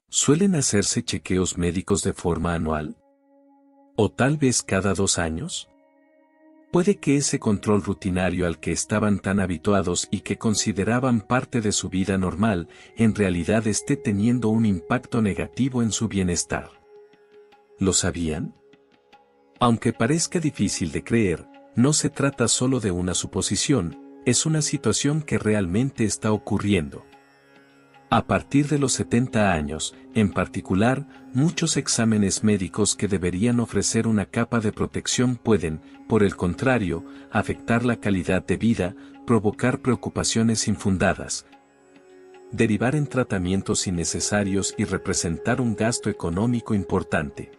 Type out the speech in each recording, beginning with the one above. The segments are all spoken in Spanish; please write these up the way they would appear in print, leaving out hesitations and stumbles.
¿Suelen hacerse chequeos médicos de forma anual? ¿O tal vez cada 2 años? Puede que ese control rutinario al que estaban tan habituados y que consideraban parte de su vida normal, en realidad esté teniendo un impacto negativo en su bienestar. ¿Lo sabían? Aunque parezca difícil de creer, no se trata solo de una suposición, es una situación que realmente está ocurriendo. A partir de los 70 años, en particular, muchos exámenes médicos que deberían ofrecer una capa de protección pueden, por el contrario, afectar la calidad de vida, provocar preocupaciones infundadas, derivar en tratamientos innecesarios y representar un gasto económico importante.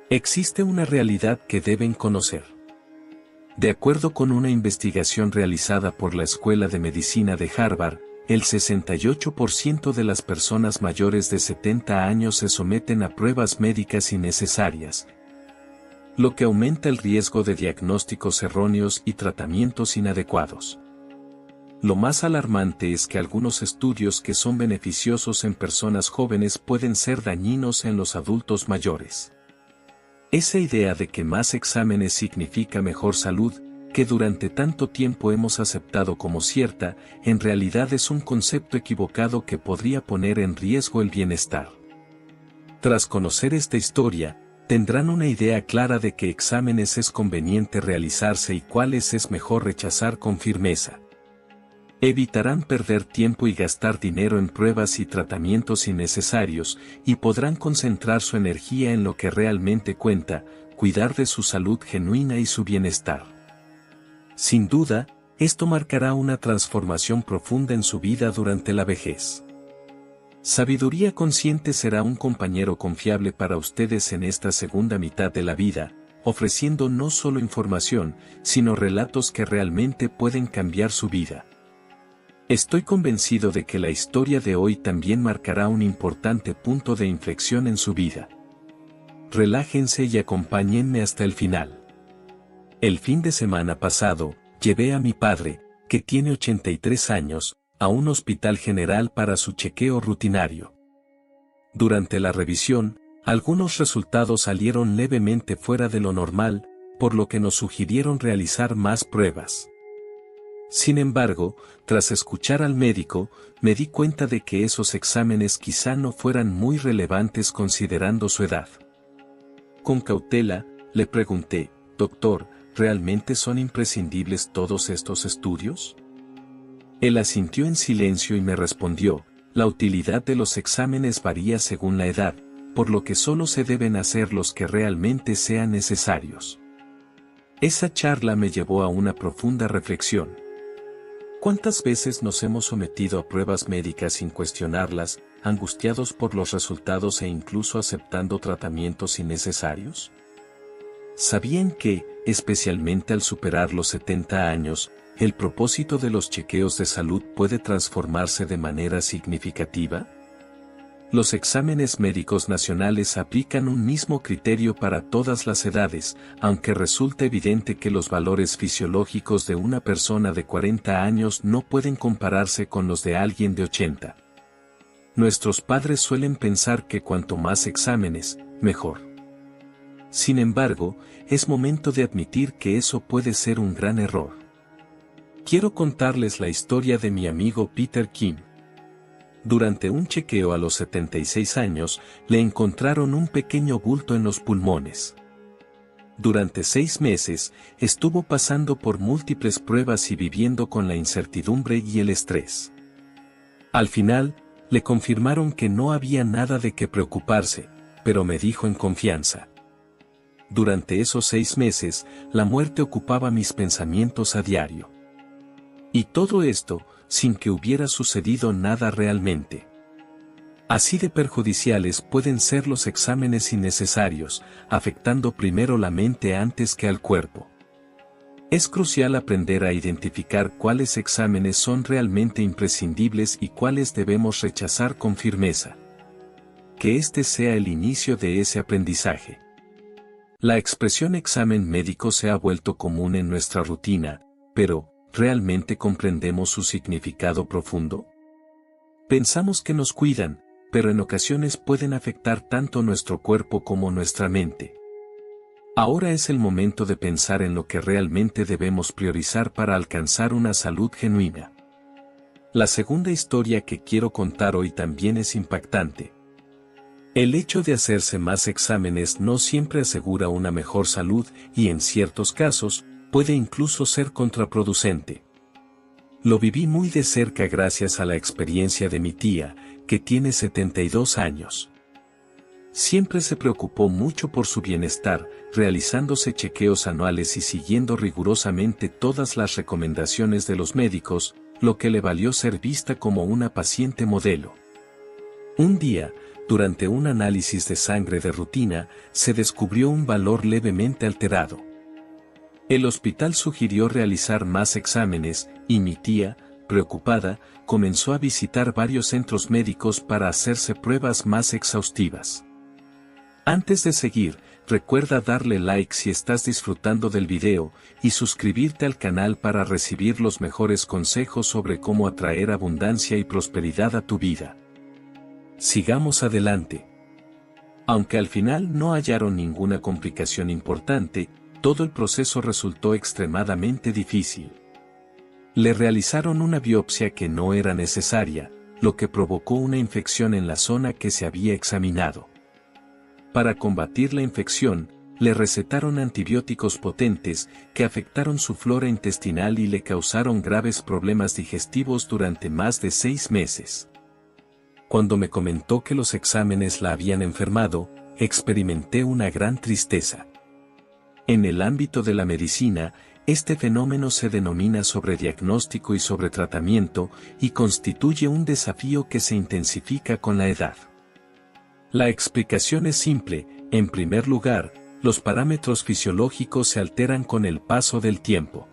Existe una realidad que deben conocer. De acuerdo con una investigación realizada por la Escuela de Medicina de Harvard, el 68% de las personas mayores de 70 años se someten a pruebas médicas innecesarias, lo que aumenta el riesgo de diagnósticos erróneos y tratamientos inadecuados. Lo más alarmante es que algunos estudios que son beneficiosos en personas jóvenes pueden ser dañinos en los adultos mayores. Esa idea de que más exámenes significa mejor salud, que durante tanto tiempo hemos aceptado como cierta, en realidad es un concepto equivocado que podría poner en riesgo el bienestar. Tras conocer esta historia, tendrán una idea clara de qué exámenes es conveniente realizarse y cuáles es mejor rechazar con firmeza. Evitarán perder tiempo y gastar dinero en pruebas y tratamientos innecesarios, y podrán concentrar su energía en lo que realmente cuenta, cuidar de su salud genuina y su bienestar. Sin duda, esto marcará una transformación profunda en su vida durante la vejez. Sabiduría Consciente será un compañero confiable para ustedes en esta segunda mitad de la vida, ofreciendo no solo información, sino relatos que realmente pueden cambiar su vida. Estoy convencido de que la historia de hoy también marcará un importante punto de inflexión en su vida. Relájense y acompáñenme hasta el final. El fin de semana pasado, llevé a mi padre, que tiene 83 años, a un hospital general para su chequeo rutinario. Durante la revisión, algunos resultados salieron levemente fuera de lo normal, por lo que nos sugirieron realizar más pruebas. Sin embargo, tras escuchar al médico, me di cuenta de que esos exámenes quizá no fueran muy relevantes considerando su edad. Con cautela, le pregunté, «Doctor, ¿realmente son imprescindibles todos estos estudios?» Él asintió en silencio y me respondió, «La utilidad de los exámenes varía según la edad, por lo que solo se deben hacer los que realmente sean necesarios». Esa charla me llevó a una profunda reflexión. ¿Cuántas veces nos hemos sometido a pruebas médicas sin cuestionarlas, angustiados por los resultados e incluso aceptando tratamientos innecesarios? ¿Sabían que, especialmente al superar los 70 años, el propósito de los chequeos de salud puede transformarse de manera significativa? Los exámenes médicos nacionales aplican un mismo criterio para todas las edades, aunque resulta evidente que los valores fisiológicos de una persona de 40 años no pueden compararse con los de alguien de 80. Nuestros padres suelen pensar que cuanto más exámenes, mejor. Sin embargo, es momento de admitir que eso puede ser un gran error. Quiero contarles la historia de mi amigo Peter Kim. Durante un chequeo a los 76 años, le encontraron un pequeño bulto en los pulmones. Durante 6 meses, estuvo pasando por múltiples pruebas y viviendo con la incertidumbre y el estrés. Al final, le confirmaron que no había nada de qué preocuparse, pero me dijo en confianza. Durante esos 6 meses, la muerte ocupaba mis pensamientos a diario. Y todo esto, sin que hubiera sucedido nada realmente. Así de perjudiciales pueden ser los exámenes innecesarios, afectando primero la mente antes que al cuerpo. Es crucial aprender a identificar cuáles exámenes son realmente imprescindibles y cuáles debemos rechazar con firmeza. Que este sea el inicio de ese aprendizaje. La expresión examen médico se ha vuelto común en nuestra rutina, pero, ¿realmente comprendemos su significado profundo? Pensamos que nos cuidan, pero en ocasiones pueden afectar tanto nuestro cuerpo como nuestra mente. Ahora es el momento de pensar en lo que realmente debemos priorizar para alcanzar una salud genuina. La segunda historia que quiero contar hoy también es impactante. El hecho de hacerse más exámenes no siempre asegura una mejor salud y en ciertos casos, puede incluso ser contraproducente. Lo viví muy de cerca gracias a la experiencia de mi tía, que tiene 72 años. Siempre se preocupó mucho por su bienestar, realizándose chequeos anuales y siguiendo rigurosamente todas las recomendaciones de los médicos, lo que le valió ser vista como una paciente modelo. Un día, durante un análisis de sangre de rutina, se descubrió un valor levemente alterado. El hospital sugirió realizar más exámenes, y mi tía, preocupada, comenzó a visitar varios centros médicos para hacerse pruebas más exhaustivas. Antes de seguir, recuerda darle like si estás disfrutando del video, y suscribirte al canal para recibir los mejores consejos sobre cómo atraer abundancia y prosperidad a tu vida. Sigamos adelante. Aunque al final no hallaron ninguna complicación importante, todo el proceso resultó extremadamente difícil. Le realizaron una biopsia que no era necesaria, lo que provocó una infección en la zona que se había examinado. Para combatir la infección, le recetaron antibióticos potentes que afectaron su flora intestinal y le causaron graves problemas digestivos durante más de 6 meses. Cuando me comentó que los exámenes la habían enfermado, experimenté una gran tristeza. En el ámbito de la medicina, este fenómeno se denomina sobrediagnóstico y sobretratamiento y constituye un desafío que se intensifica con la edad. La explicación es simple: en primer lugar, los parámetros fisiológicos se alteran con el paso del tiempo.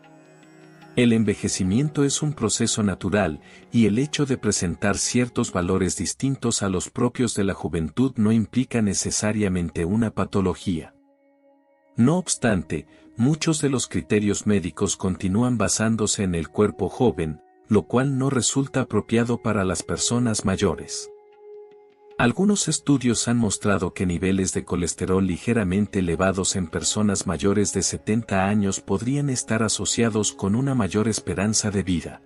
El envejecimiento es un proceso natural, y el hecho de presentar ciertos valores distintos a los propios de la juventud no implica necesariamente una patología. No obstante, muchos de los criterios médicos continúan basándose en el cuerpo joven, lo cual no resulta apropiado para las personas mayores. Algunos estudios han mostrado que niveles de colesterol ligeramente elevados en personas mayores de 70 años podrían estar asociados con una mayor esperanza de vida.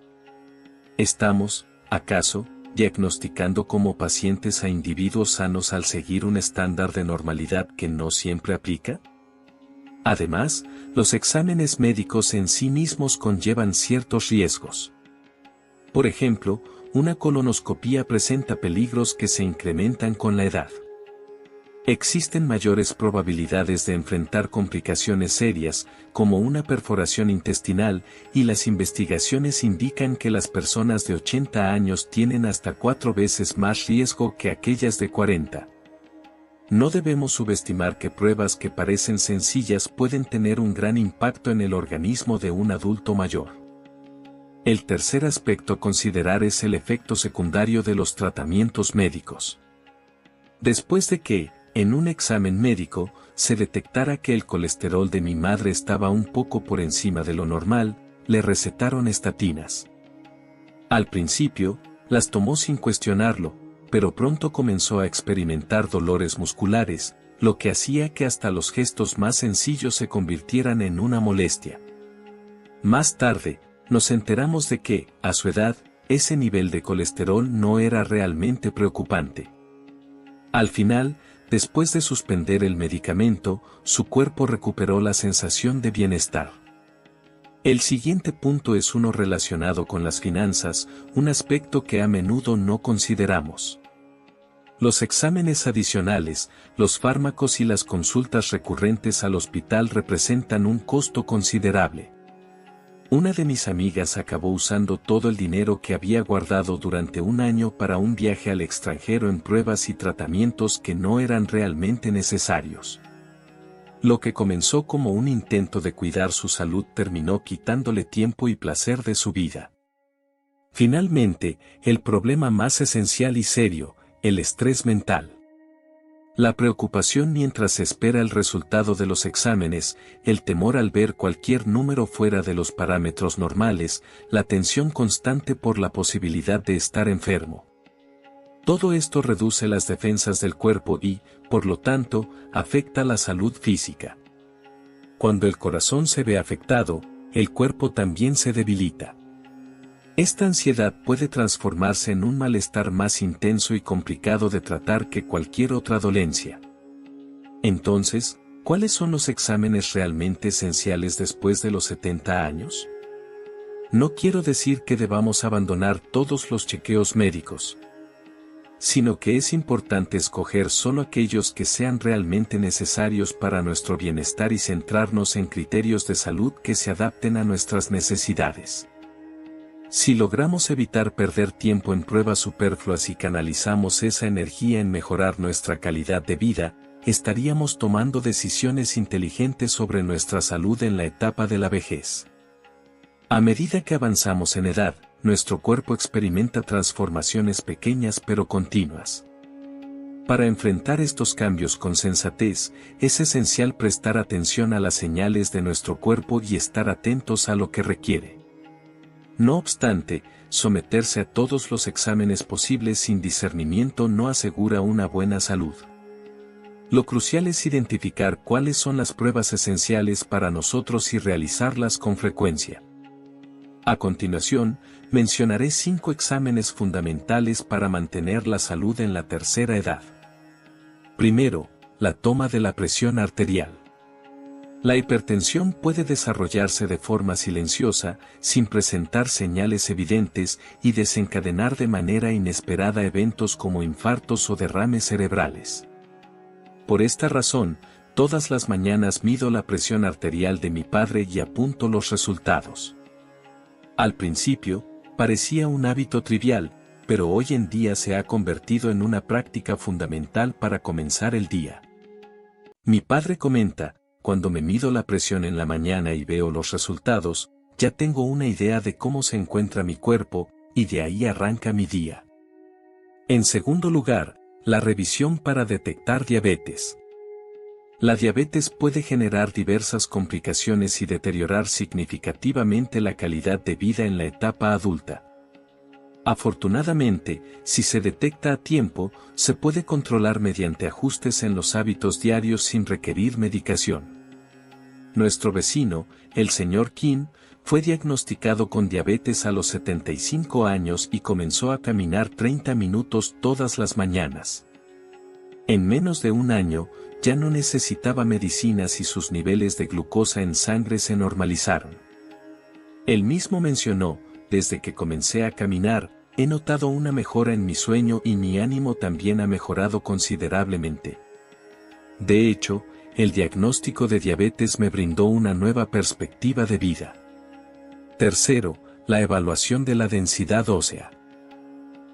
¿Estamos, acaso, diagnosticando como pacientes a individuos sanos al seguir un estándar de normalidad que no siempre aplica? Además, los exámenes médicos en sí mismos conllevan ciertos riesgos. Por ejemplo, una colonoscopía presenta peligros que se incrementan con la edad. Existen mayores probabilidades de enfrentar complicaciones serias, como una perforación intestinal, y las investigaciones indican que las personas de 80 años tienen hasta 4 veces más riesgo que aquellas de 40. No debemos subestimar que pruebas que parecen sencillas pueden tener un gran impacto en el organismo de un adulto mayor. El tercer aspecto a considerar es el efecto secundario de los tratamientos médicos. Después de que, en un examen médico, se detectara que el colesterol de mi madre estaba un poco por encima de lo normal, le recetaron estatinas. Al principio, las tomó sin cuestionarlo, pero pronto comenzó a experimentar dolores musculares, lo que hacía que hasta los gestos más sencillos se convirtieran en una molestia. Más tarde, nos enteramos de que, a su edad, ese nivel de colesterol no era realmente preocupante. Al final, después de suspender el medicamento, su cuerpo recuperó la sensación de bienestar. El siguiente punto es uno relacionado con las finanzas, un aspecto que a menudo no consideramos. Los exámenes adicionales, los fármacos y las consultas recurrentes al hospital representan un costo considerable. Una de mis amigas acabó usando todo el dinero que había guardado durante un año para un viaje al extranjero en pruebas y tratamientos que no eran realmente necesarios. Lo que comenzó como un intento de cuidar su salud terminó quitándole tiempo y placer de su vida. Finalmente, el problema más esencial y serio, el estrés mental. La preocupación mientras se espera el resultado de los exámenes, el temor al ver cualquier número fuera de los parámetros normales, la tensión constante por la posibilidad de estar enfermo. Todo esto reduce las defensas del cuerpo y, por lo tanto, afecta la salud física. Cuando el corazón se ve afectado, el cuerpo también se debilita. Esta ansiedad puede transformarse en un malestar más intenso y complicado de tratar que cualquier otra dolencia. Entonces, ¿cuáles son los exámenes realmente esenciales después de los 70 años? No quiero decir que debamos abandonar todos los chequeos médicos, sino que es importante escoger solo aquellos que sean realmente necesarios para nuestro bienestar y centrarnos en criterios de salud que se adapten a nuestras necesidades. Si logramos evitar perder tiempo en pruebas superfluas y canalizamos esa energía en mejorar nuestra calidad de vida, estaríamos tomando decisiones inteligentes sobre nuestra salud en la etapa de la vejez. A medida que avanzamos en edad, nuestro cuerpo experimenta transformaciones pequeñas pero continuas. Para enfrentar estos cambios con sensatez, es esencial prestar atención a las señales de nuestro cuerpo y estar atentos a lo que requiere. No obstante, someterse a todos los exámenes posibles sin discernimiento no asegura una buena salud. Lo crucial es identificar cuáles son las pruebas esenciales para nosotros y realizarlas con frecuencia. A continuación, mencionaré 5 exámenes fundamentales para mantener la salud en la tercera edad. Primero, la toma de la presión arterial. La hipertensión puede desarrollarse de forma silenciosa, sin presentar señales evidentes y desencadenar de manera inesperada eventos como infartos o derrames cerebrales. Por esta razón, todas las mañanas mido la presión arterial de mi padre y apunto los resultados. Al principio, parecía un hábito trivial, pero hoy en día se ha convertido en una práctica fundamental para comenzar el día. Mi padre comenta: cuando me mido la presión en la mañana y veo los resultados, ya tengo una idea de cómo se encuentra mi cuerpo, y de ahí arranca mi día. En segundo lugar, la revisión para detectar diabetes. La diabetes puede generar diversas complicaciones y deteriorar significativamente la calidad de vida en la etapa adulta. Afortunadamente, si se detecta a tiempo, se puede controlar mediante ajustes en los hábitos diarios sin requerir medicación. Nuestro vecino, el señor Kim, fue diagnosticado con diabetes a los 75 años y comenzó a caminar 30 minutos todas las mañanas. En menos de un año, ya no necesitaba medicinas y sus niveles de glucosa en sangre se normalizaron. Él mismo mencionó: desde que comencé a caminar, he notado una mejora en mi sueño y mi ánimo también ha mejorado considerablemente. De hecho, el diagnóstico de diabetes me brindó una nueva perspectiva de vida. Tercero, la evaluación de la densidad ósea.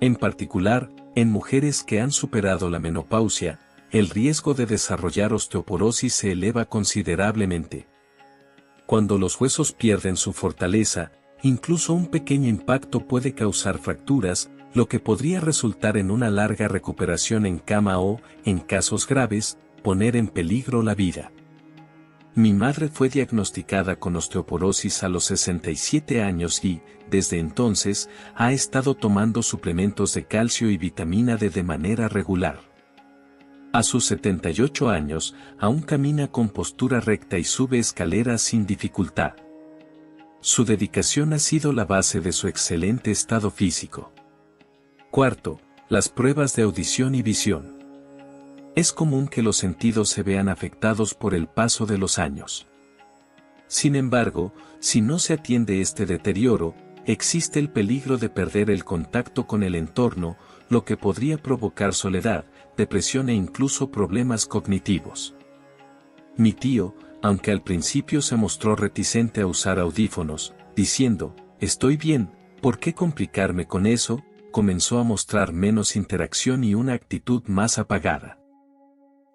En particular, en mujeres que han superado la menopausia, el riesgo de desarrollar osteoporosis se eleva considerablemente. Cuando los huesos pierden su fortaleza, incluso un pequeño impacto puede causar fracturas, lo que podría resultar en una larga recuperación en cama o, en casos graves, poner en peligro la vida. Mi madre fue diagnosticada con osteoporosis a los 67 años y, desde entonces, ha estado tomando suplementos de calcio y vitamina D de manera regular. A sus 78 años, aún camina con postura recta y sube escaleras sin dificultad. Su dedicación ha sido la base de su excelente estado físico. Cuarto, las pruebas de audición y visión. Es común que los sentidos se vean afectados por el paso de los años. Sin embargo, si no se atiende este deterioro, existe el peligro de perder el contacto con el entorno, lo que podría provocar soledad, depresión e incluso problemas cognitivos. Mi tío, aunque al principio se mostró reticente a usar audífonos, diciendo: «Estoy bien, ¿por qué complicarme con eso?», comenzó a mostrar menos interacción y una actitud más apagada.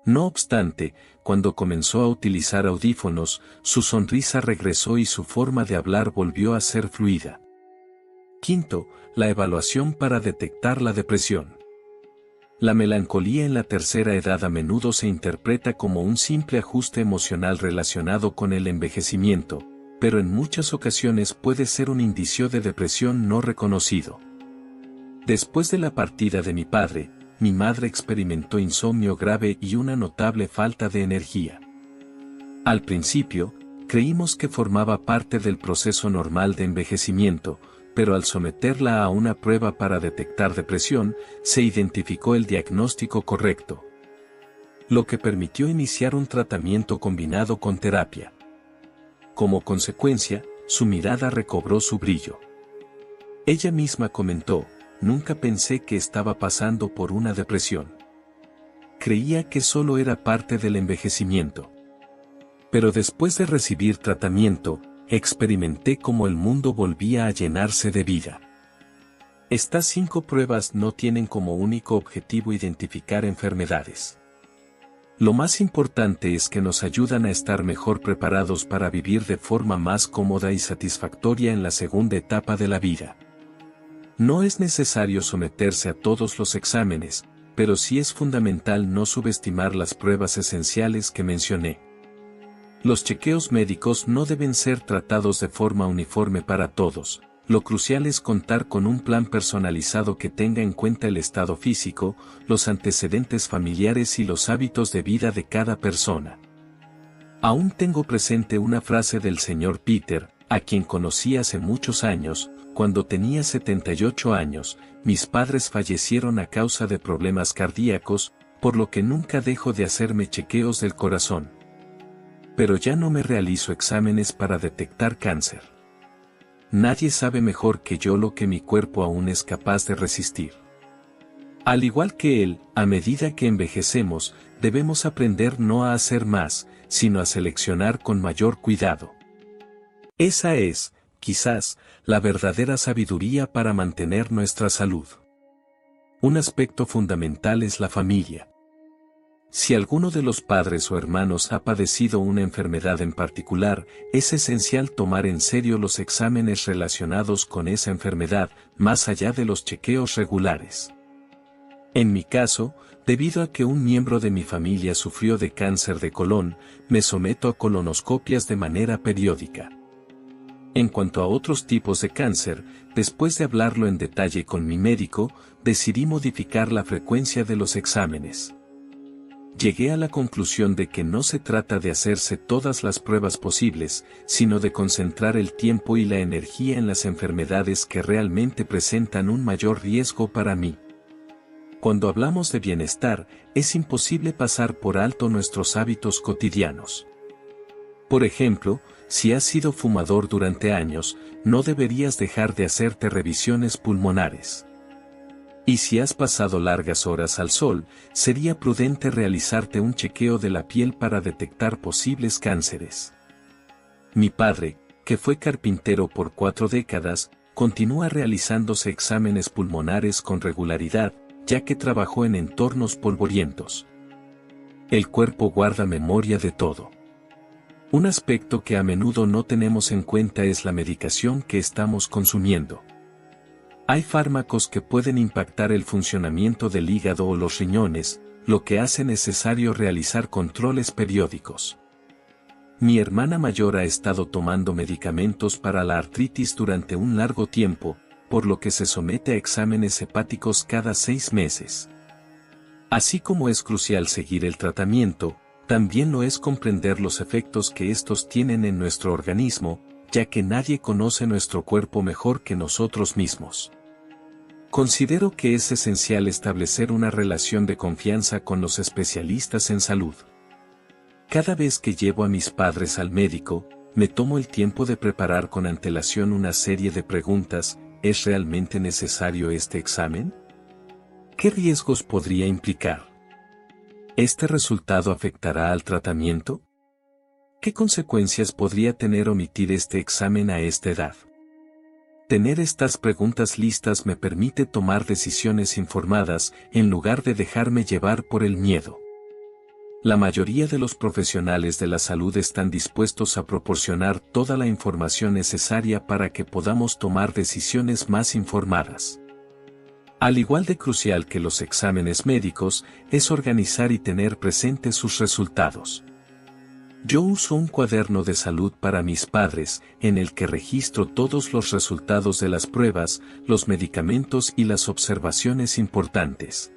No obstante, cuando comenzó a utilizar audífonos, su sonrisa regresó y su forma de hablar volvió a ser fluida. Quinto, la evaluación para detectar la depresión. La melancolía en la tercera edad a menudo se interpreta como un simple ajuste emocional relacionado con el envejecimiento, pero en muchas ocasiones puede ser un indicio de depresión no reconocido. Después de la partida de mi padre, mi madre experimentó insomnio grave y una notable falta de energía. Al principio, creímos que formaba parte del proceso normal de envejecimiento, pero al someterla a una prueba para detectar depresión, se identificó el diagnóstico correcto, lo que permitió iniciar un tratamiento combinado con terapia. Como consecuencia, su mirada recobró su brillo. Ella misma comentó: "Nunca pensé que estaba pasando por una depresión. Creía que solo era parte del envejecimiento. Pero después de recibir tratamiento, experimenté cómo el mundo volvía a llenarse de vida". Estas 5 pruebas no tienen como único objetivo identificar enfermedades. Lo más importante es que nos ayudan a estar mejor preparados para vivir de forma más cómoda y satisfactoria en la segunda etapa de la vida. No es necesario someterse a todos los exámenes, pero sí es fundamental no subestimar las pruebas esenciales que mencioné. Los chequeos médicos no deben ser tratados de forma uniforme para todos. Lo crucial es contar con un plan personalizado que tenga en cuenta el estado físico, los antecedentes familiares y los hábitos de vida de cada persona. Aún tengo presente una frase del señor Peter, a quien conocí hace muchos años. Cuando tenía 78 años, mis padres fallecieron a causa de problemas cardíacos, por lo que nunca dejo de hacerme chequeos del corazón. Pero ya no me realizo exámenes para detectar cáncer. Nadie sabe mejor que yo lo que mi cuerpo aún es capaz de resistir. Al igual que él, a medida que envejecemos, debemos aprender no a hacer más, sino a seleccionar con mayor cuidado. Esa es, quizás, la verdadera sabiduría para mantener nuestra salud. Un aspecto fundamental es la familia. Si alguno de los padres o hermanos ha padecido una enfermedad en particular, es esencial tomar en serio los exámenes relacionados con esa enfermedad, más allá de los chequeos regulares. En mi caso, debido a que un miembro de mi familia sufrió de cáncer de colon, me someto a colonoscopias de manera periódica. En cuanto a otros tipos de cáncer, después de hablarlo en detalle con mi médico, decidí modificar la frecuencia de los exámenes. Llegué a la conclusión de que no se trata de hacerse todas las pruebas posibles, sino de concentrar el tiempo y la energía en las enfermedades que realmente presentan un mayor riesgo para mí. Cuando hablamos de bienestar, es imposible pasar por alto nuestros hábitos cotidianos. Por ejemplo, si has sido fumador durante años, no deberías dejar de hacerte revisiones pulmonares. Y si has pasado largas horas al sol, sería prudente realizarte un chequeo de la piel para detectar posibles cánceres. Mi padre, que fue carpintero por 4 décadas, continúa realizándose exámenes pulmonares con regularidad, ya que trabajó en entornos polvorientos. El cuerpo guarda memoria de todo. Un aspecto que a menudo no tenemos en cuenta es la medicación que estamos consumiendo. Hay fármacos que pueden impactar el funcionamiento del hígado o los riñones, lo que hace necesario realizar controles periódicos. Mi hermana mayor ha estado tomando medicamentos para la artritis durante un largo tiempo, por lo que se somete a exámenes hepáticos cada 6 meses. Así como es crucial seguir el tratamiento, también lo es comprender los efectos que estos tienen en nuestro organismo, ya que nadie conoce nuestro cuerpo mejor que nosotros mismos. Considero que es esencial establecer una relación de confianza con los especialistas en salud. Cada vez que llevo a mis padres al médico, me tomo el tiempo de preparar con antelación una serie de preguntas. ¿Es realmente necesario este examen? ¿Qué riesgos podría implicar? ¿Este resultado afectará al tratamiento? ¿Qué consecuencias podría tener omitir este examen a esta edad? Tener estas preguntas listas me permite tomar decisiones informadas, en lugar de dejarme llevar por el miedo. La mayoría de los profesionales de la salud están dispuestos a proporcionar toda la información necesaria para que podamos tomar decisiones más informadas. Al igual de crucial que los exámenes médicos, es organizar y tener presentes sus resultados. Yo uso un cuaderno de salud para mis padres, en el que registro todos los resultados de las pruebas, los medicamentos y las observaciones importantes.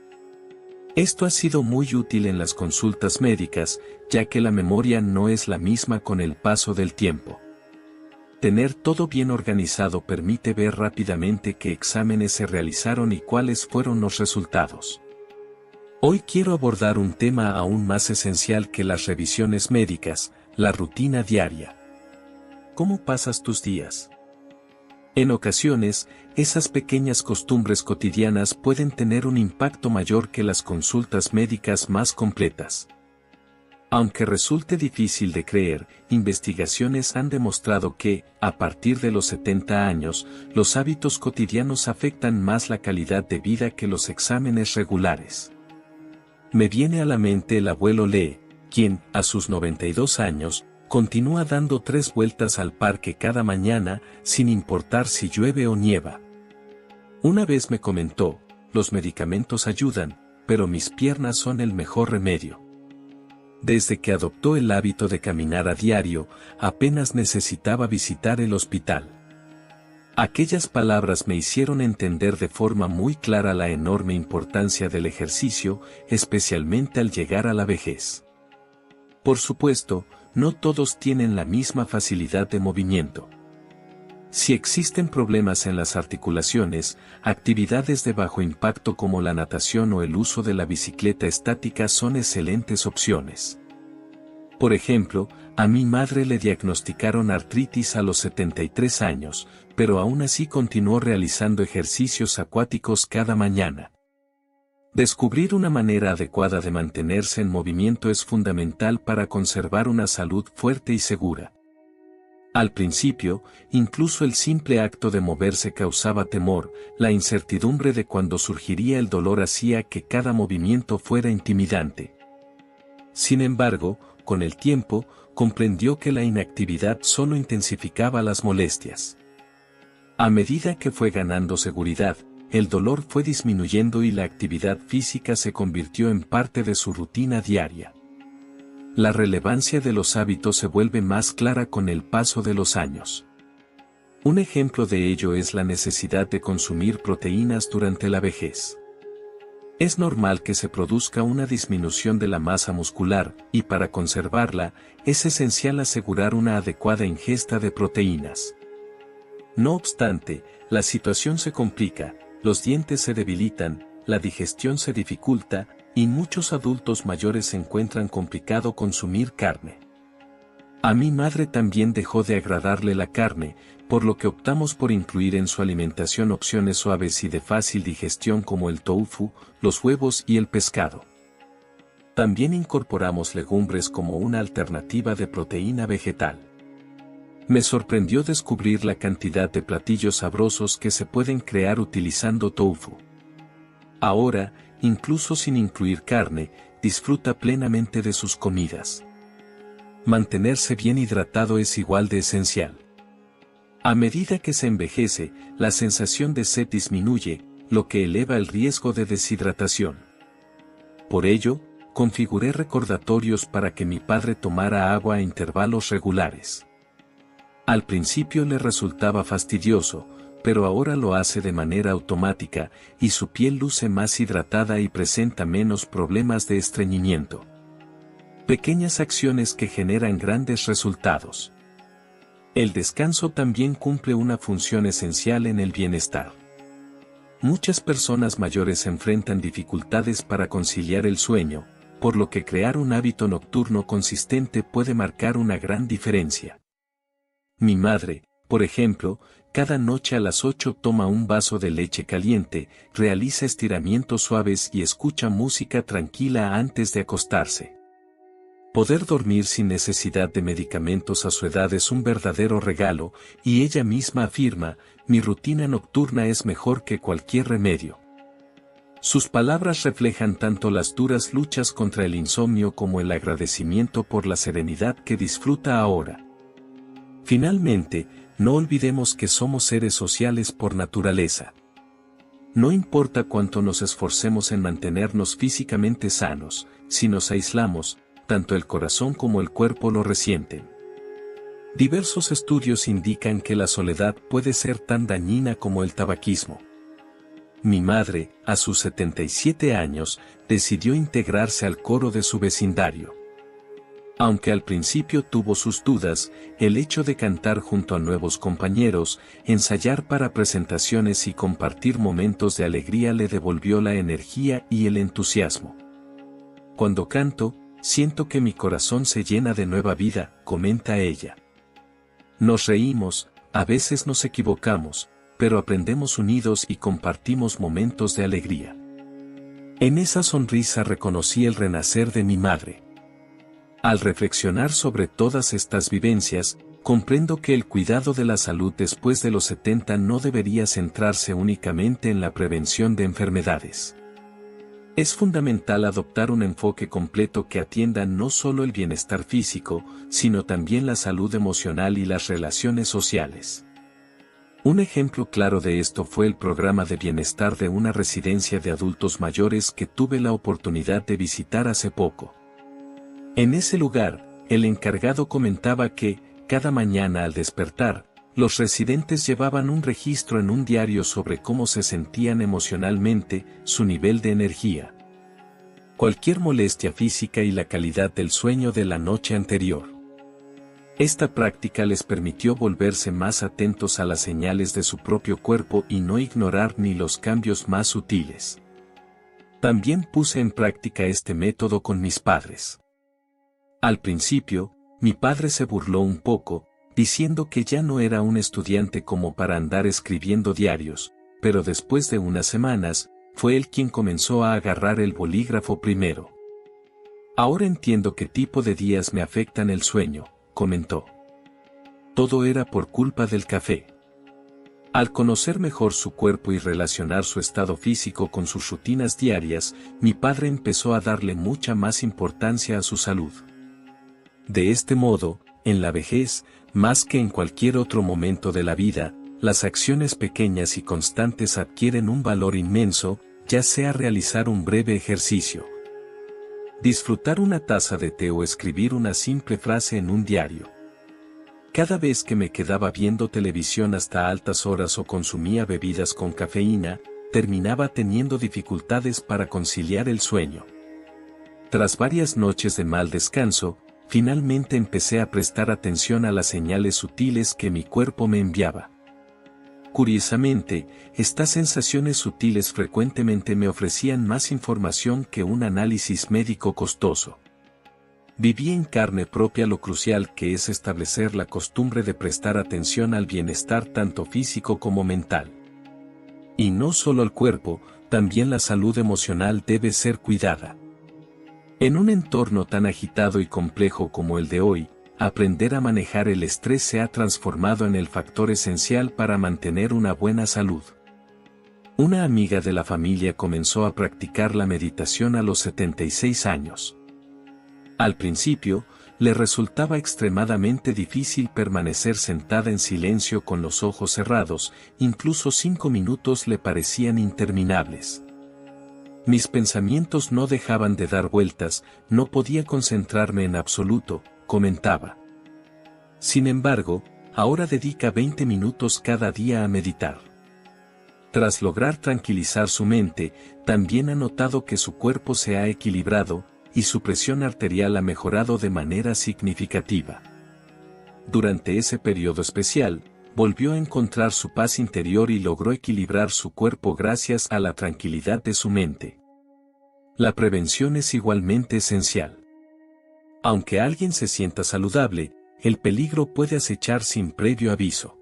Esto ha sido muy útil en las consultas médicas, ya que la memoria no es la misma con el paso del tiempo. Tener todo bien organizado permite ver rápidamente qué exámenes se realizaron y cuáles fueron los resultados. Hoy quiero abordar un tema aún más esencial que las revisiones médicas, la rutina diaria. ¿Cómo pasas tus días? En ocasiones, esas pequeñas costumbres cotidianas pueden tener un impacto mayor que las consultas médicas más completas. Aunque resulte difícil de creer, investigaciones han demostrado que, a partir de los 70 años, los hábitos cotidianos afectan más la calidad de vida que los exámenes regulares. Me viene a la mente el abuelo Lee, quien, a sus 92 años, continúa dando 3 vueltas al parque cada mañana, sin importar si llueve o nieva. Una vez me comentó, los medicamentos ayudan, pero mis piernas son el mejor remedio. Desde que adoptó el hábito de caminar a diario, apenas necesitaba visitar el hospital. Aquellas palabras me hicieron entender de forma muy clara la enorme importancia del ejercicio, especialmente al llegar a la vejez. Por supuesto, no todos tienen la misma facilidad de movimiento. Si existen problemas en las articulaciones, actividades de bajo impacto como la natación o el uso de la bicicleta estática son excelentes opciones. Por ejemplo, a mi madre le diagnosticaron artritis a los 73 años, pero aún así continuó realizando ejercicios acuáticos cada mañana. Descubrir una manera adecuada de mantenerse en movimiento es fundamental para conservar una salud fuerte y segura. Al principio, incluso el simple acto de moverse causaba temor, la incertidumbre de cuándo surgiría el dolor hacía que cada movimiento fuera intimidante. Sin embargo, con el tiempo, comprendió que la inactividad solo intensificaba las molestias. A medida que fue ganando seguridad, el dolor fue disminuyendo y la actividad física se convirtió en parte de su rutina diaria. La relevancia de los hábitos se vuelve más clara con el paso de los años. Un ejemplo de ello es la necesidad de consumir proteínas durante la vejez. Es normal que se produzca una disminución de la masa muscular, y para conservarla, es esencial asegurar una adecuada ingesta de proteínas. No obstante, la situación se complica, los dientes se debilitan, la digestión se dificulta, y muchos adultos mayores encuentran complicado consumir carne. A mi madre también dejó de agradarle la carne, por lo que optamos por incluir en su alimentación opciones suaves y de fácil digestión como el tofu, los huevos y el pescado. También incorporamos legumbres como una alternativa de proteína vegetal. Me sorprendió descubrir la cantidad de platillos sabrosos que se pueden crear utilizando tofu. Ahora, incluso sin incluir carne, disfruta plenamente de sus comidas. Mantenerse bien hidratado es igual de esencial. A medida que se envejece, la sensación de sed disminuye, lo que eleva el riesgo de deshidratación. Por ello, configuré recordatorios para que mi padre tomara agua a intervalos regulares. Al principio le resultaba fastidioso, pero ahora lo hace de manera automática, y su piel luce más hidratada y presenta menos problemas de estreñimiento. Pequeñas acciones que generan grandes resultados. El descanso también cumple una función esencial en el bienestar. Muchas personas mayores enfrentan dificultades para conciliar el sueño, por lo que crear un hábito nocturno consistente puede marcar una gran diferencia. Mi madre, por ejemplo, cada noche a las 8 toma un vaso de leche caliente, realiza estiramientos suaves y escucha música tranquila antes de acostarse. Poder dormir sin necesidad de medicamentos a su edad es un verdadero regalo, y ella misma afirma, mi rutina nocturna es mejor que cualquier remedio. Sus palabras reflejan tanto las duras luchas contra el insomnio como el agradecimiento por la serenidad que disfruta ahora. Finalmente, no olvidemos que somos seres sociales por naturaleza. No importa cuánto nos esforcemos en mantenernos físicamente sanos, si nos aislamos, tanto el corazón como el cuerpo lo resienten. Diversos estudios indican que la soledad puede ser tan dañina como el tabaquismo. Mi madre, a sus 77 años, decidió integrarse al coro de su vecindario. Aunque al principio tuvo sus dudas, el hecho de cantar junto a nuevos compañeros, ensayar para presentaciones y compartir momentos de alegría le devolvió la energía y el entusiasmo. Cuando canto, siento que mi corazón se llena de nueva vida, comenta ella. Nos reímos, a veces nos equivocamos, pero aprendemos unidos y compartimos momentos de alegría. En esa sonrisa reconocí el renacer de mi madre. Al reflexionar sobre todas estas vivencias, comprendo que el cuidado de la salud después de los 70 no debería centrarse únicamente en la prevención de enfermedades. Es fundamental adoptar un enfoque completo que atienda no solo el bienestar físico, sino también la salud emocional y las relaciones sociales. Un ejemplo claro de esto fue el programa de bienestar de una residencia de adultos mayores que tuve la oportunidad de visitar hace poco. En ese lugar, el encargado comentaba que, cada mañana al despertar, los residentes llevaban un registro en un diario sobre cómo se sentían emocionalmente, su nivel de energía, cualquier molestia física y la calidad del sueño de la noche anterior. Esta práctica les permitió volverse más atentos a las señales de su propio cuerpo y no ignorar ni los cambios más sutiles. También puse en práctica este método con mis padres. Al principio, mi padre se burló un poco, diciendo que ya no era un estudiante como para andar escribiendo diarios, pero después de unas semanas, fue él quien comenzó a agarrar el bolígrafo primero. Ahora entiendo qué tipo de días me afectan el sueño, comentó. Todo era por culpa del café. Al conocer mejor su cuerpo y relacionar su estado físico con sus rutinas diarias, mi padre empezó a darle mucha más importancia a su salud. De este modo, en la vejez, más que en cualquier otro momento de la vida, las acciones pequeñas y constantes adquieren un valor inmenso, ya sea realizar un breve ejercicio, disfrutar una taza de té o escribir una simple frase en un diario. Cada vez que me quedaba viendo televisión hasta altas horas o consumía bebidas con cafeína, terminaba teniendo dificultades para conciliar el sueño. Tras varias noches de mal descanso, finalmente empecé a prestar atención a las señales sutiles que mi cuerpo me enviaba. Curiosamente, estas sensaciones sutiles frecuentemente me ofrecían más información que un análisis médico costoso. Viví en carne propia lo crucial que es establecer la costumbre de prestar atención al bienestar tanto físico como mental. Y no solo al cuerpo, también la salud emocional debe ser cuidada. En un entorno tan agitado y complejo como el de hoy, aprender a manejar el estrés se ha transformado en el factor esencial para mantener una buena salud. Una amiga de la familia comenzó a practicar la meditación a los 76 años. Al principio, le resultaba extremadamente difícil permanecer sentada en silencio con los ojos cerrados, incluso 5 minutos le parecían interminables. Mis pensamientos no dejaban de dar vueltas, no podía concentrarme en absoluto, comentaba. Sin embargo, ahora dedica 20 minutos cada día a meditar. Tras lograr tranquilizar su mente, también ha notado que su cuerpo se ha equilibrado, y su presión arterial ha mejorado de manera significativa. Durante ese periodo especial, volvió a encontrar su paz interior y logró equilibrar su cuerpo gracias a la tranquilidad de su mente. La prevención es igualmente esencial. Aunque alguien se sienta saludable, el peligro puede acechar sin previo aviso.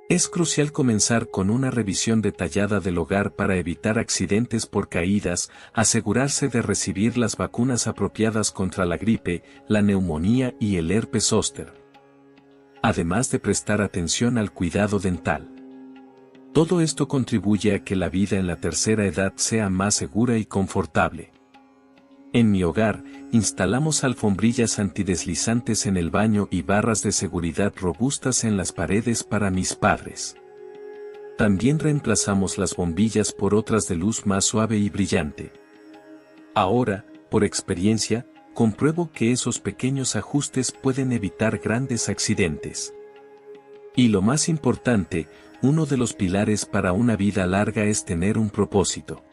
Es crucial comenzar con una revisión detallada del hogar para evitar accidentes por caídas, asegurarse de recibir las vacunas apropiadas contra la gripe, la neumonía y el herpes zóster, además de prestar atención al cuidado dental. Todo esto contribuye a que la vida en la tercera edad sea más segura y confortable. En mi hogar, instalamos alfombrillas antideslizantes en el baño y barras de seguridad robustas en las paredes para mis padres. También reemplazamos las bombillas por otras de luz más suave y brillante. Ahora, por experiencia, compruebo que esos pequeños ajustes pueden evitar grandes accidentes. Y lo más importante, uno de los pilares para una vida larga es tener un propósito.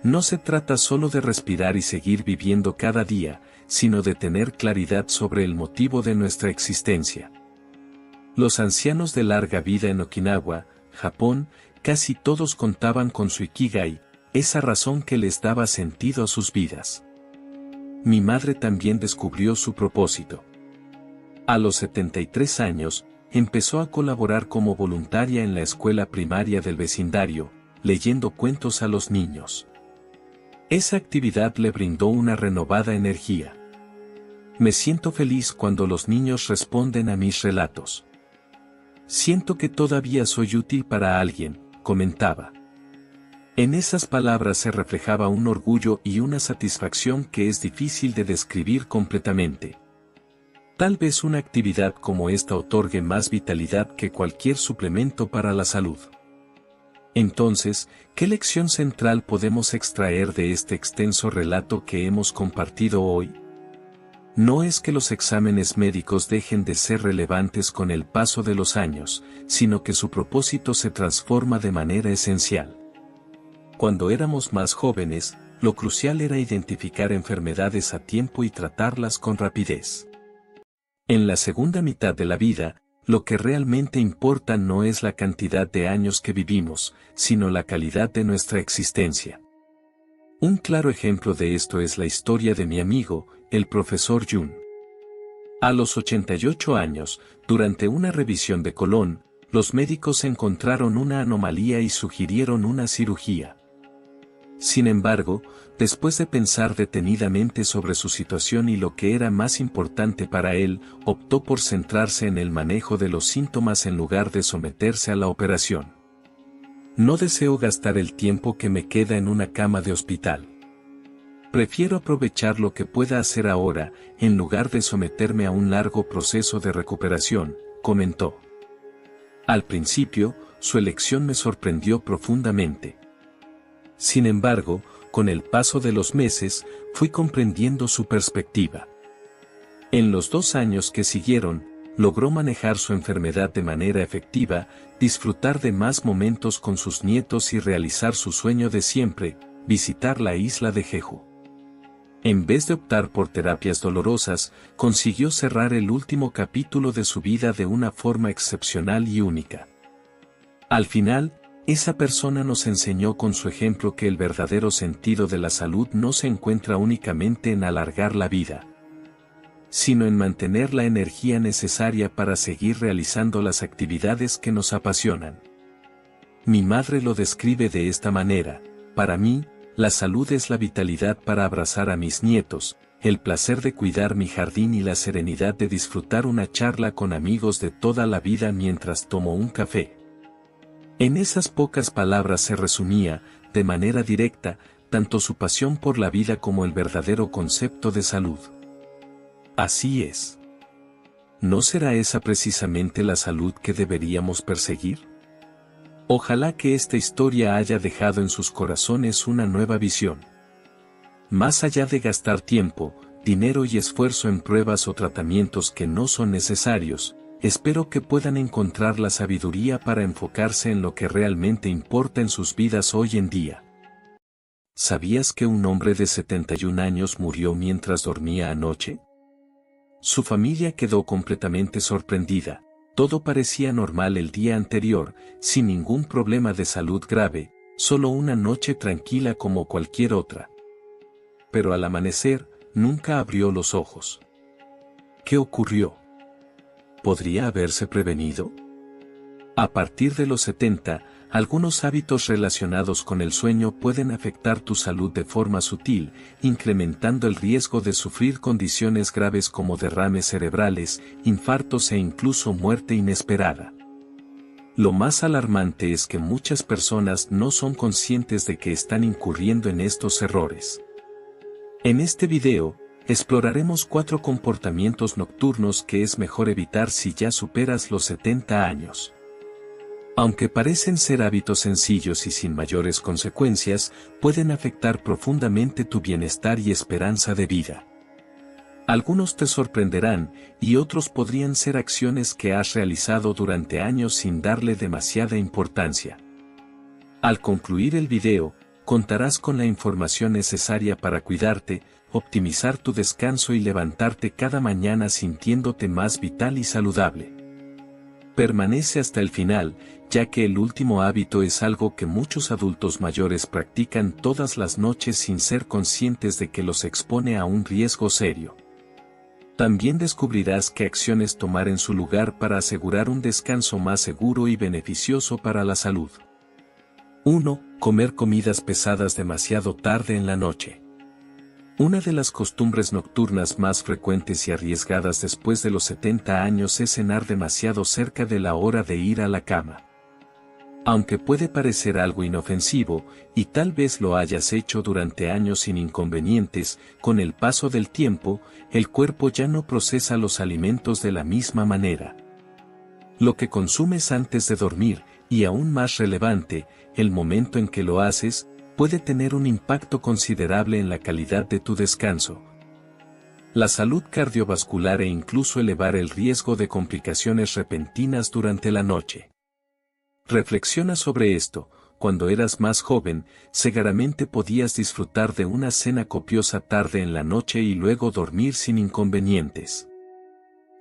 No se trata solo de respirar y seguir viviendo cada día, sino de tener claridad sobre el motivo de nuestra existencia. Los ancianos de larga vida en Okinawa, Japón, casi todos contaban con su Ikigai, esa razón que les daba sentido a sus vidas. Mi madre también descubrió su propósito. A los 73 años, empezó a colaborar como voluntaria en la escuela primaria del vecindario, leyendo cuentos a los niños. Esa actividad le brindó una renovada energía. Me siento feliz cuando los niños responden a mis relatos. Siento que todavía soy útil para alguien, comentaba. En esas palabras se reflejaba un orgullo y una satisfacción que es difícil de describir completamente. Tal vez una actividad como esta otorgue más vitalidad que cualquier suplemento para la salud. Entonces, ¿qué lección central podemos extraer de este extenso relato que hemos compartido hoy? No es que los exámenes médicos dejen de ser relevantes con el paso de los años, sino que su propósito se transforma de manera esencial. Cuando éramos más jóvenes, lo crucial era identificar enfermedades a tiempo y tratarlas con rapidez. En la segunda mitad de la vida, lo que realmente importa no es la cantidad de años que vivimos, sino la calidad de nuestra existencia. Un claro ejemplo de esto es la historia de mi amigo, el profesor Jun. A los 88 años, durante una revisión de colon, los médicos encontraron una anomalía y sugirieron una cirugía. Sin embargo, después de pensar detenidamente sobre su situación y lo que era más importante para él, optó por centrarse en el manejo de los síntomas en lugar de someterse a la operación. No deseo gastar el tiempo que me queda en una cama de hospital. Prefiero aprovechar lo que pueda hacer ahora, en lugar de someterme a un largo proceso de recuperación, comentó. Al principio, su elección me sorprendió profundamente. Sin embargo, con el paso de los meses, fui comprendiendo su perspectiva. En los 2 años que siguieron, logró manejar su enfermedad de manera efectiva, disfrutar de más momentos con sus nietos y realizar su sueño de siempre, visitar la isla de Jeju. En vez de optar por terapias dolorosas, consiguió cerrar el último capítulo de su vida de una forma excepcional y única. Al final, esa persona nos enseñó con su ejemplo que el verdadero sentido de la salud no se encuentra únicamente en alargar la vida, sino en mantener la energía necesaria para seguir realizando las actividades que nos apasionan. Mi madre lo describe de esta manera: para mí, la salud es la vitalidad para abrazar a mis nietos, el placer de cuidar mi jardín y la serenidad de disfrutar una charla con amigos de toda la vida mientras tomo un café. En esas pocas palabras se resumía, de manera directa, tanto su pasión por la vida como el verdadero concepto de salud. Así es. ¿No será esa precisamente la salud que deberíamos perseguir? Ojalá que esta historia haya dejado en sus corazones una nueva visión. Más allá de gastar tiempo, dinero y esfuerzo en pruebas o tratamientos que no son necesarios, espero que puedan encontrar la sabiduría para enfocarse en lo que realmente importa en sus vidas hoy en día. ¿Sabías que un hombre de 71 años murió mientras dormía anoche? Su familia quedó completamente sorprendida. Todo parecía normal el día anterior, sin ningún problema de salud grave, solo una noche tranquila como cualquier otra. Pero al amanecer, nunca abrió los ojos. ¿Qué ocurrió? ¿Podría haberse prevenido? A partir de los 70, algunos hábitos relacionados con el sueño pueden afectar tu salud de forma sutil, incrementando el riesgo de sufrir condiciones graves como derrames cerebrales, infartos e incluso muerte inesperada. Lo más alarmante es que muchas personas no son conscientes de que están incurriendo en estos errores. En este video, exploraremos 4 comportamientos nocturnos que es mejor evitar si ya superas los 70 años. Aunque parecen ser hábitos sencillos y sin mayores consecuencias, pueden afectar profundamente tu bienestar y esperanza de vida. Algunos te sorprenderán, y otros podrían ser acciones que has realizado durante años sin darle demasiada importancia. Al concluir el video, contarás con la información necesaria para cuidarte, optimizar tu descanso y levantarte cada mañana sintiéndote más vital y saludable. Permanece hasta el final, ya que el último hábito es algo que muchos adultos mayores practican todas las noches sin ser conscientes de que los expone a un riesgo serio. También descubrirás qué acciones tomar en su lugar para asegurar un descanso más seguro y beneficioso para la salud. 1. Comer comidas pesadas demasiado tarde en la noche. Una de las costumbres nocturnas más frecuentes y arriesgadas después de los 70 años es cenar demasiado cerca de la hora de ir a la cama. Aunque puede parecer algo inofensivo, y tal vez lo hayas hecho durante años sin inconvenientes, con el paso del tiempo, el cuerpo ya no procesa los alimentos de la misma manera. Lo que consumes antes de dormir, y aún más relevante, el momento en que lo haces, puede tener un impacto considerable en la calidad de tu descanso, la salud cardiovascular e incluso elevar el riesgo de complicaciones repentinas durante la noche. Reflexiona sobre esto. Cuando eras más joven, seguramente podías disfrutar de una cena copiosa tarde en la noche y luego dormir sin inconvenientes.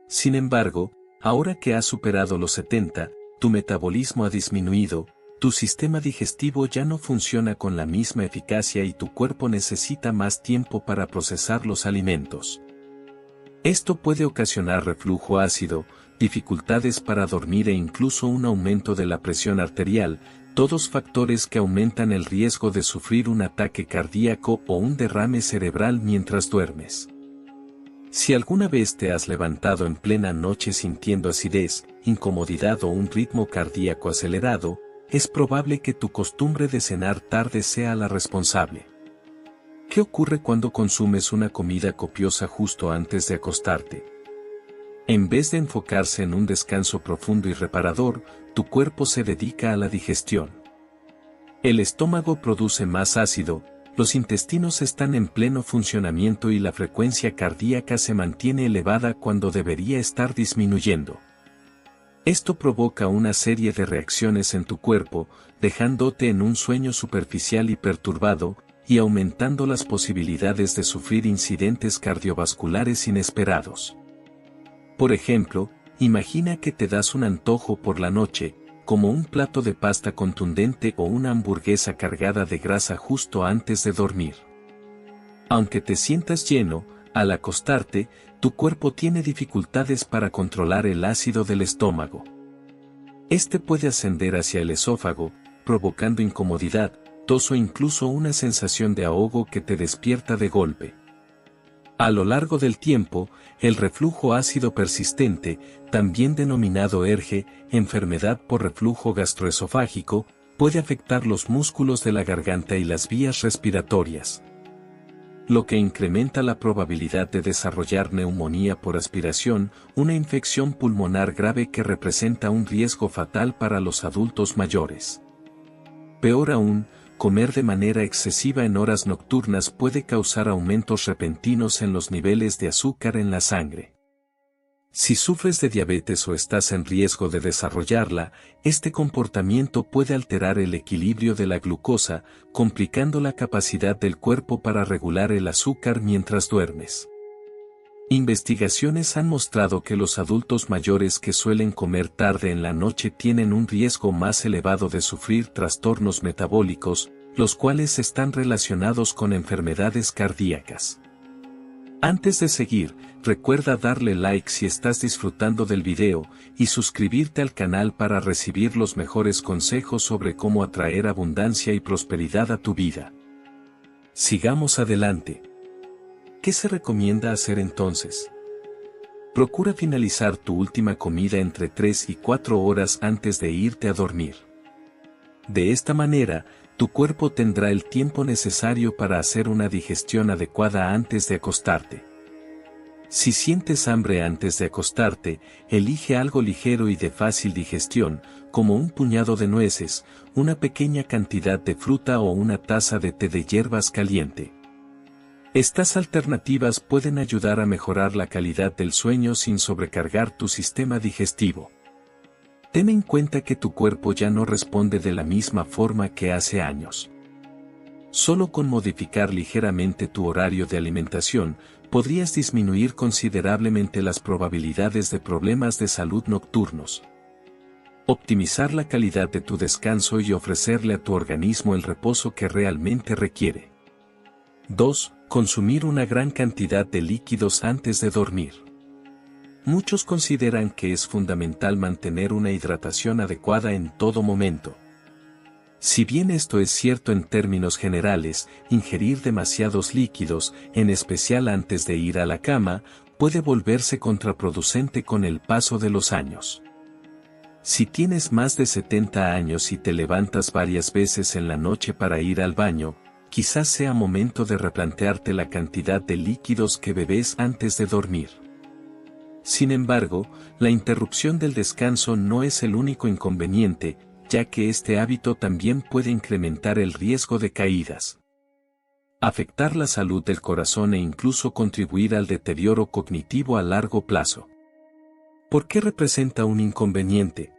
Sin embargo, ahora que has superado los 70, tu metabolismo ha disminuido, tu sistema digestivo ya no funciona con la misma eficacia y tu cuerpo necesita más tiempo para procesar los alimentos. Esto puede ocasionar reflujo ácido, dificultades para dormir e incluso un aumento de la presión arterial, todos factores que aumentan el riesgo de sufrir un ataque cardíaco o un derrame cerebral mientras duermes. Si alguna vez te has levantado en plena noche sintiendo acidez, incomodidad o un ritmo cardíaco acelerado, es probable que tu costumbre de cenar tarde sea la responsable. ¿Qué ocurre cuando consumes una comida copiosa justo antes de acostarte? En vez de enfocarse en un descanso profundo y reparador, tu cuerpo se dedica a la digestión. El estómago produce más ácido, los intestinos están en pleno funcionamiento y la frecuencia cardíaca se mantiene elevada cuando debería estar disminuyendo. Esto provoca una serie de reacciones en tu cuerpo, dejándote en un sueño superficial y perturbado, y aumentando las posibilidades de sufrir incidentes cardiovasculares inesperados. Por ejemplo, imagina que te das un antojo por la noche, como un plato de pasta contundente o una hamburguesa cargada de grasa justo antes de dormir. Aunque te sientas lleno, al acostarte, tu cuerpo tiene dificultades para controlar el ácido del estómago. Este puede ascender hacia el esófago, provocando incomodidad, tos o incluso una sensación de ahogo que te despierta de golpe. A lo largo del tiempo, el reflujo ácido persistente, también denominado ERGE, enfermedad por reflujo gastroesofágico, puede afectar los músculos de la garganta y las vías respiratorias, lo que incrementa la probabilidad de desarrollar neumonía por aspiración, una infección pulmonar grave que representa un riesgo fatal para los adultos mayores. Peor aún, comer de manera excesiva en horas nocturnas puede causar aumentos repentinos en los niveles de azúcar en la sangre. Si sufres de diabetes o estás en riesgo de desarrollarla, este comportamiento puede alterar el equilibrio de la glucosa, complicando la capacidad del cuerpo para regular el azúcar mientras duermes. Investigaciones han mostrado que los adultos mayores que suelen comer tarde en la noche tienen un riesgo más elevado de sufrir trastornos metabólicos, los cuales están relacionados con enfermedades cardíacas. Antes de seguir, recuerda darle like si estás disfrutando del video, y suscribirte al canal para recibir los mejores consejos sobre cómo atraer abundancia y prosperidad a tu vida. Sigamos adelante. ¿Qué se recomienda hacer entonces? Procura finalizar tu última comida entre 3 y 4 horas antes de irte a dormir. De esta manera, tu cuerpo tendrá el tiempo necesario para hacer una digestión adecuada antes de acostarte. Si sientes hambre antes de acostarte, elige algo ligero y de fácil digestión, como un puñado de nueces, una pequeña cantidad de fruta o una taza de té de hierbas caliente. Estas alternativas pueden ayudar a mejorar la calidad del sueño sin sobrecargar tu sistema digestivo. Ten en cuenta que tu cuerpo ya no responde de la misma forma que hace años. Solo con modificar ligeramente tu horario de alimentación, podrías disminuir considerablemente las probabilidades de problemas de salud nocturnos. Optimizar la calidad de tu descanso y ofrecerle a tu organismo el reposo que realmente requiere. 2. Consumir una gran cantidad de líquidos antes de dormir. Muchos consideran que es fundamental mantener una hidratación adecuada en todo momento. Si bien esto es cierto en términos generales, ingerir demasiados líquidos, en especial antes de ir a la cama, puede volverse contraproducente con el paso de los años. Si tienes más de 70 años y te levantas varias veces en la noche para ir al baño, quizás sea momento de replantearte la cantidad de líquidos que bebes antes de dormir. Sin embargo, la interrupción del descanso no es el único inconveniente, ya que este hábito también puede incrementar el riesgo de caídas, afectar la salud del corazón e incluso contribuir al deterioro cognitivo a largo plazo. ¿Por qué representa un inconveniente?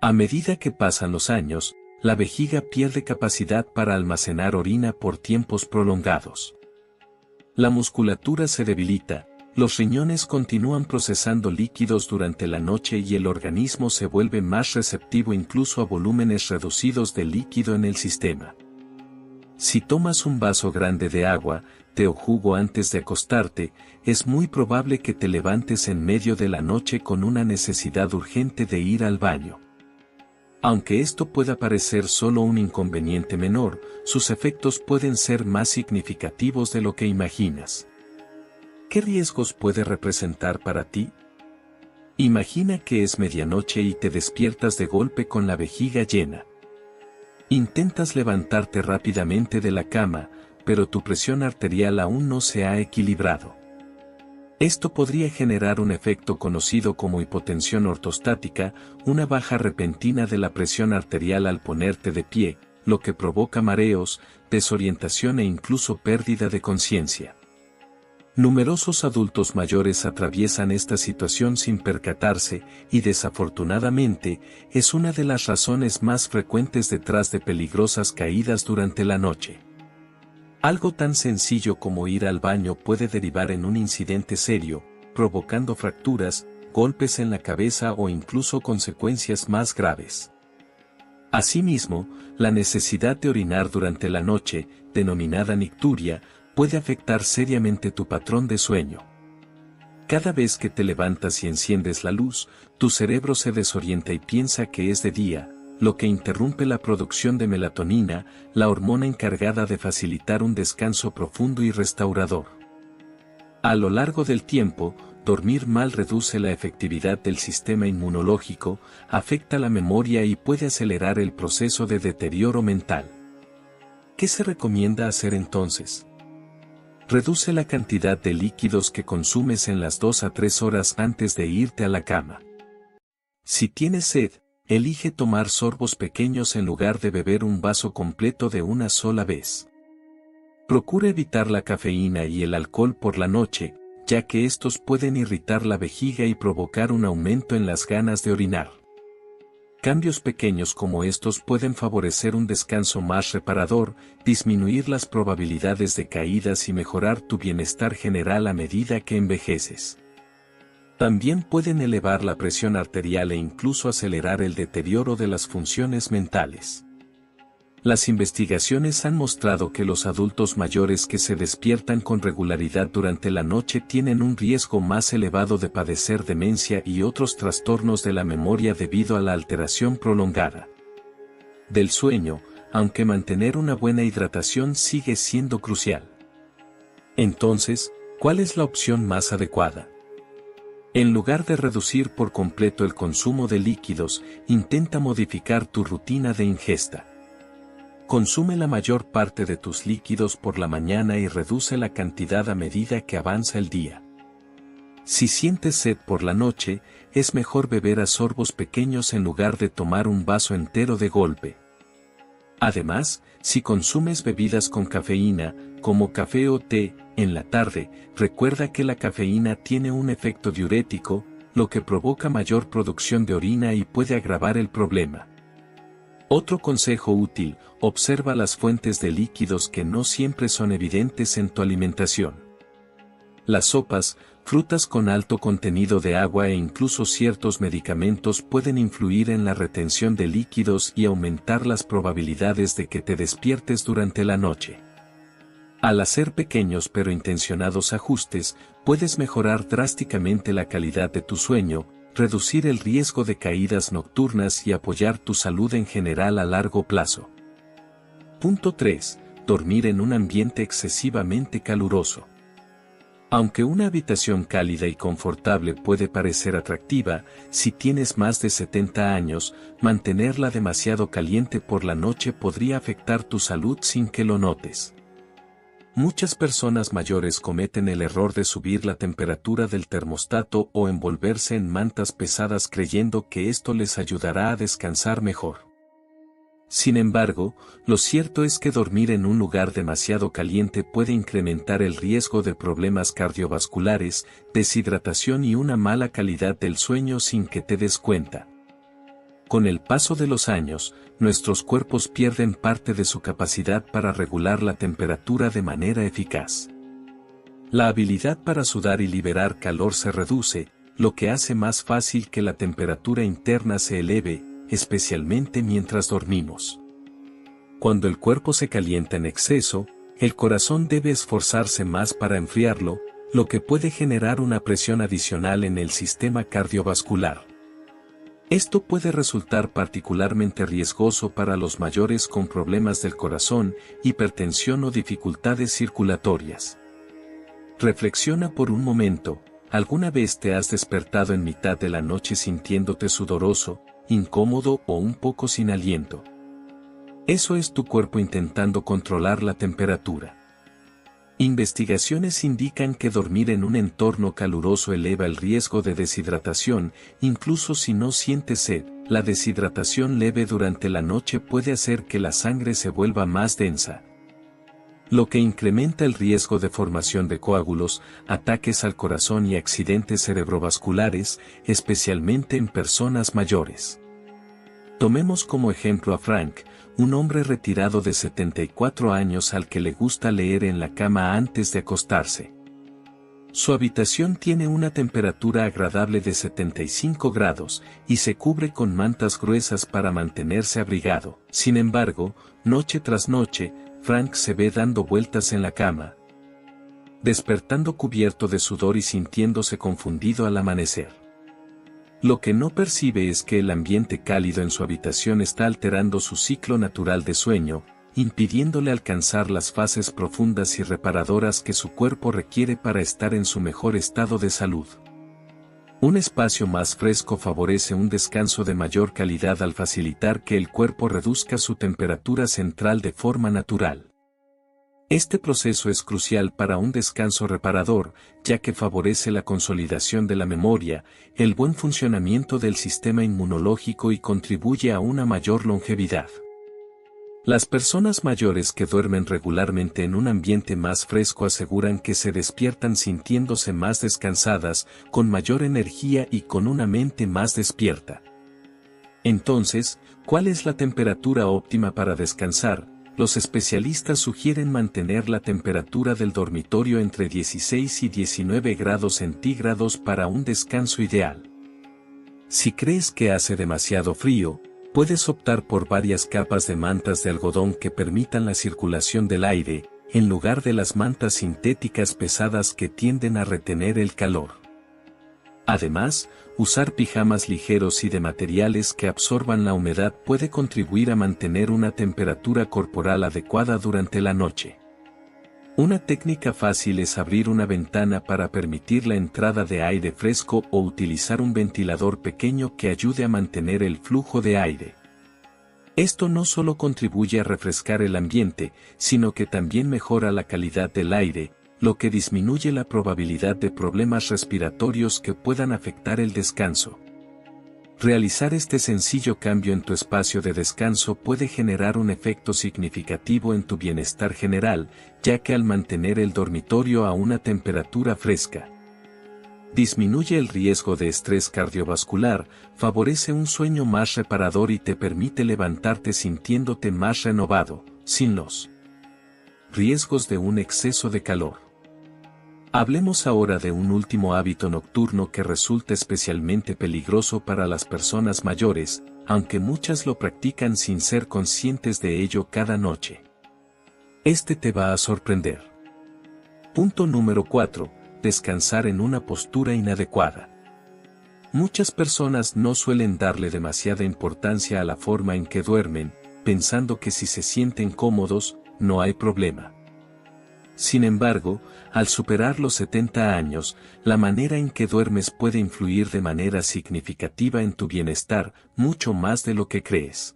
A medida que pasan los años, la vejiga pierde capacidad para almacenar orina por tiempos prolongados. La musculatura se debilita, los riñones continúan procesando líquidos durante la noche y el organismo se vuelve más receptivo incluso a volúmenes reducidos de líquido en el sistema. Si tomas un vaso grande de agua, té o jugo antes de acostarte, es muy probable que te levantes en medio de la noche con una necesidad urgente de ir al baño. Aunque esto pueda parecer solo un inconveniente menor, sus efectos pueden ser más significativos de lo que imaginas. ¿Qué riesgos puede representar para ti? Imagina que es medianoche y te despiertas de golpe con la vejiga llena. Intentas levantarte rápidamente de la cama, pero tu presión arterial aún no se ha equilibrado. Esto podría generar un efecto conocido como hipotensión ortostática, una baja repentina de la presión arterial al ponerte de pie, lo que provoca mareos, desorientación e incluso pérdida de conciencia. Numerosos adultos mayores atraviesan esta situación sin percatarse y desafortunadamente es una de las razones más frecuentes detrás de peligrosas caídas durante la noche. Algo tan sencillo como ir al baño puede derivar en un incidente serio, provocando fracturas, golpes en la cabeza o incluso consecuencias más graves. Asimismo, la necesidad de orinar durante la noche, denominada nicturia, puede afectar seriamente tu patrón de sueño. Cada vez que te levantas y enciendes la luz, tu cerebro se desorienta y piensa que es de día, lo que interrumpe la producción de melatonina, la hormona encargada de facilitar un descanso profundo y restaurador. A lo largo del tiempo, dormir mal reduce la efectividad del sistema inmunológico, afecta la memoria y puede acelerar el proceso de deterioro mental. ¿Qué se recomienda hacer entonces? Reduce la cantidad de líquidos que consumes en las 2 a 3 horas antes de irte a la cama. Si tienes sed, elige tomar sorbos pequeños en lugar de beber un vaso completo de una sola vez. Procura evitar la cafeína y el alcohol por la noche, ya que estos pueden irritar la vejiga y provocar un aumento en las ganas de orinar. Cambios pequeños como estos pueden favorecer un descanso más reparador, disminuir las probabilidades de caídas y mejorar tu bienestar general a medida que envejeces. También pueden elevar la presión arterial e incluso acelerar el deterioro de las funciones mentales. Las investigaciones han mostrado que los adultos mayores que se despiertan con regularidad durante la noche tienen un riesgo más elevado de padecer demencia y otros trastornos de la memoria debido a la alteración prolongada del sueño, aunque mantener una buena hidratación sigue siendo crucial. Entonces, ¿cuál es la opción más adecuada? En lugar de reducir por completo el consumo de líquidos, intenta modificar tu rutina de ingesta. Consume la mayor parte de tus líquidos por la mañana y reduce la cantidad a medida que avanza el día. Si sientes sed por la noche, es mejor beber a sorbos pequeños en lugar de tomar un vaso entero de golpe. Además, si consumes bebidas con cafeína, como café o té, en la tarde, recuerda que la cafeína tiene un efecto diurético, lo que provoca mayor producción de orina y puede agravar el problema. Otro consejo útil: observa las fuentes de líquidos que no siempre son evidentes en tu alimentación. Las sopas, frutas con alto contenido de agua e incluso ciertos medicamentos pueden influir en la retención de líquidos y aumentar las probabilidades de que te despiertes durante la noche. Al hacer pequeños pero intencionados ajustes, puedes mejorar drásticamente la calidad de tu sueño, reducir el riesgo de caídas nocturnas y apoyar tu salud en general a largo plazo. Punto 3. Dormir en un ambiente excesivamente caluroso. Aunque una habitación cálida y confortable puede parecer atractiva, si tienes más de 70 años, mantenerla demasiado caliente por la noche podría afectar tu salud sin que lo notes. Muchas personas mayores cometen el error de subir la temperatura del termostato o envolverse en mantas pesadas creyendo que esto les ayudará a descansar mejor. Sin embargo, lo cierto es que dormir en un lugar demasiado caliente puede incrementar el riesgo de problemas cardiovasculares, deshidratación y una mala calidad del sueño sin que te des cuenta. Con el paso de los años, nuestros cuerpos pierden parte de su capacidad para regular la temperatura de manera eficaz. La habilidad para sudar y liberar calor se reduce, lo que hace más fácil que la temperatura interna se eleve, especialmente mientras dormimos. Cuando el cuerpo se calienta en exceso, el corazón debe esforzarse más para enfriarlo, lo que puede generar una presión adicional en el sistema cardiovascular. Esto puede resultar particularmente riesgoso para los mayores con problemas del corazón, hipertensión o dificultades circulatorias. Reflexiona por un momento: ¿alguna vez te has despertado en mitad de la noche sintiéndote sudoroso, incómodo o un poco sin aliento? Eso es tu cuerpo intentando controlar la temperatura. Investigaciones indican que dormir en un entorno caluroso eleva el riesgo de deshidratación, incluso si no sientes sed. La deshidratación leve durante la noche puede hacer que la sangre se vuelva más densa, lo que incrementa el riesgo de formación de coágulos, ataques al corazón y accidentes cerebrovasculares, especialmente en personas mayores. Tomemos como ejemplo a Frank, un hombre retirado de 74 años al que le gusta leer en la cama antes de acostarse. Su habitación tiene una temperatura agradable de 75 grados y se cubre con mantas gruesas para mantenerse abrigado. Sin embargo, noche tras noche, Frank se ve dando vueltas en la cama, despertando cubierto de sudor y sintiéndose confundido al amanecer. Lo que no percibe es que el ambiente cálido en su habitación está alterando su ciclo natural de sueño, impidiéndole alcanzar las fases profundas y reparadoras que su cuerpo requiere para estar en su mejor estado de salud. Un espacio más fresco favorece un descanso de mayor calidad al facilitar que el cuerpo reduzca su temperatura central de forma natural. Este proceso es crucial para un descanso reparador, ya que favorece la consolidación de la memoria, el buen funcionamiento del sistema inmunológico y contribuye a una mayor longevidad. Las personas mayores que duermen regularmente en un ambiente más fresco aseguran que se despiertan sintiéndose más descansadas, con mayor energía y con una mente más despierta. Entonces, ¿cuál es la temperatura óptima para descansar? Los especialistas sugieren mantener la temperatura del dormitorio entre 16 y 19 grados centígrados para un descanso ideal. Si crees que hace demasiado frío, puedes optar por varias capas de mantas de algodón que permitan la circulación del aire, en lugar de las mantas sintéticas pesadas que tienden a retener el calor. Además, usar pijamas ligeros y de materiales que absorban la humedad puede contribuir a mantener una temperatura corporal adecuada durante la noche. Una técnica fácil es abrir una ventana para permitir la entrada de aire fresco o utilizar un ventilador pequeño que ayude a mantener el flujo de aire. Esto no solo contribuye a refrescar el ambiente, sino que también mejora la calidad del aire, lo que disminuye la probabilidad de problemas respiratorios que puedan afectar el descanso. Realizar este sencillo cambio en tu espacio de descanso puede generar un efecto significativo en tu bienestar general, ya que al mantener el dormitorio a una temperatura fresca, disminuye el riesgo de estrés cardiovascular, favorece un sueño más reparador y te permite levantarte sintiéndote más renovado, sin los riesgos de un exceso de calor. Hablemos ahora de un último hábito nocturno que resulta especialmente peligroso para las personas mayores, aunque muchas lo practican sin ser conscientes de ello cada noche. Este te va a sorprender. Punto número 4. Descansar en una postura inadecuada. Muchas personas no suelen darle demasiada importancia a la forma en que duermen, pensando que si se sienten cómodos, no hay problema. Sin embargo, al superar los 70 años, la manera en que duermes puede influir de manera significativa en tu bienestar, mucho más de lo que crees.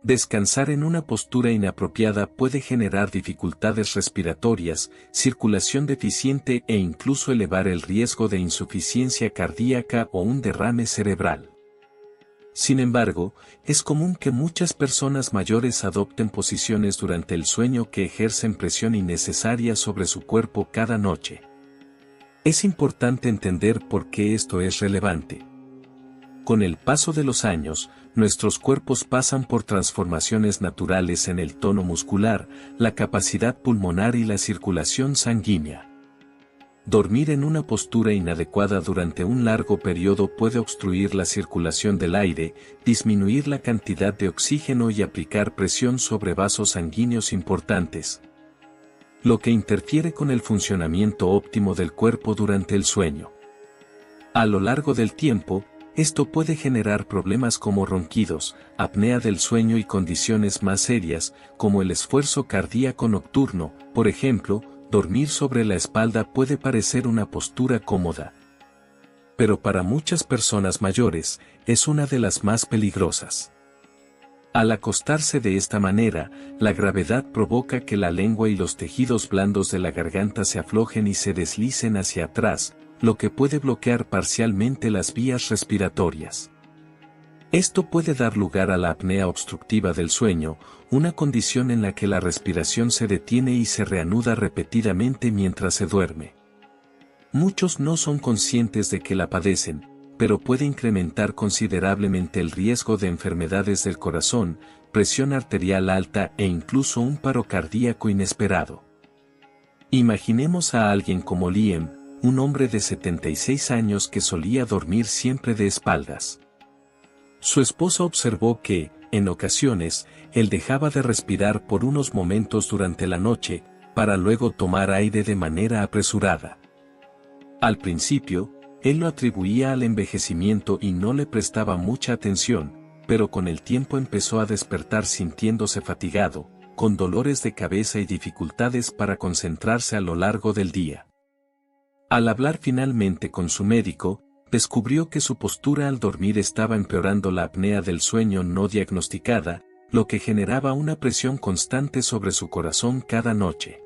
Descansar en una postura inapropiada puede generar dificultades respiratorias, circulación deficiente e incluso elevar el riesgo de insuficiencia cardíaca o un derrame cerebral. Sin embargo, es común que muchas personas mayores adopten posiciones durante el sueño que ejercen presión innecesaria sobre su cuerpo cada noche. Es importante entender por qué esto es relevante. Con el paso de los años, nuestros cuerpos pasan por transformaciones naturales en el tono muscular, la capacidad pulmonar y la circulación sanguínea. Dormir en una postura inadecuada durante un largo periodo puede obstruir la circulación del aire, disminuir la cantidad de oxígeno y aplicar presión sobre vasos sanguíneos importantes, lo que interfiere con el funcionamiento óptimo del cuerpo durante el sueño. A lo largo del tiempo, esto puede generar problemas como ronquidos, apnea del sueño y condiciones más serias, como el esfuerzo cardíaco nocturno. Por ejemplo, dormir sobre la espalda puede parecer una postura cómoda, pero para muchas personas mayores, es una de las más peligrosas. Al acostarse de esta manera, la gravedad provoca que la lengua y los tejidos blandos de la garganta se aflojen y se deslicen hacia atrás, lo que puede bloquear parcialmente las vías respiratorias. Esto puede dar lugar a la apnea obstructiva del sueño, una condición en la que la respiración se detiene y se reanuda repetidamente mientras se duerme. Muchos no son conscientes de que la padecen, pero puede incrementar considerablemente el riesgo de enfermedades del corazón, presión arterial alta e incluso un paro cardíaco inesperado. Imaginemos a alguien como Liam, un hombre de 76 años que solía dormir siempre de espaldas. Su esposa observó que, en ocasiones, él dejaba de respirar por unos momentos durante la noche, para luego tomar aire de manera apresurada. Al principio, él lo atribuía al envejecimiento y no le prestaba mucha atención, pero con el tiempo empezó a despertar sintiéndose fatigado, con dolores de cabeza y dificultades para concentrarse a lo largo del día. Al hablar finalmente con su médico, descubrió que su postura al dormir estaba empeorando la apnea del sueño no diagnosticada, lo que generaba una presión constante sobre su corazón cada noche.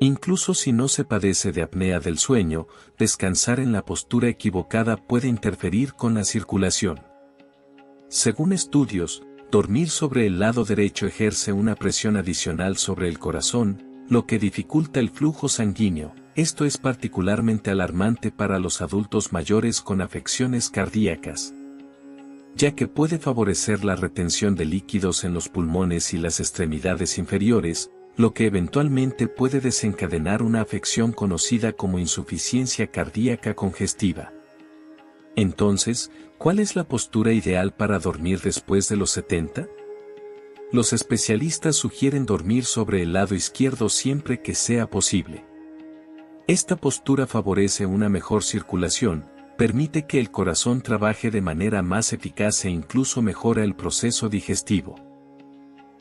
Incluso si no se padece de apnea del sueño, descansar en la postura equivocada puede interferir con la circulación. Según estudios, dormir sobre el lado derecho ejerce una presión adicional sobre el corazón, lo que dificulta el flujo sanguíneo. Esto es particularmente alarmante para los adultos mayores con afecciones cardíacas, ya que puede favorecer la retención de líquidos en los pulmones y las extremidades inferiores, lo que eventualmente puede desencadenar una afección conocida como insuficiencia cardíaca congestiva. Entonces, ¿cuál es la postura ideal para dormir después de los 70? Los especialistas sugieren dormir sobre el lado izquierdo siempre que sea posible. Esta postura favorece una mejor circulación, permite que el corazón trabaje de manera más eficaz e incluso mejora el proceso digestivo.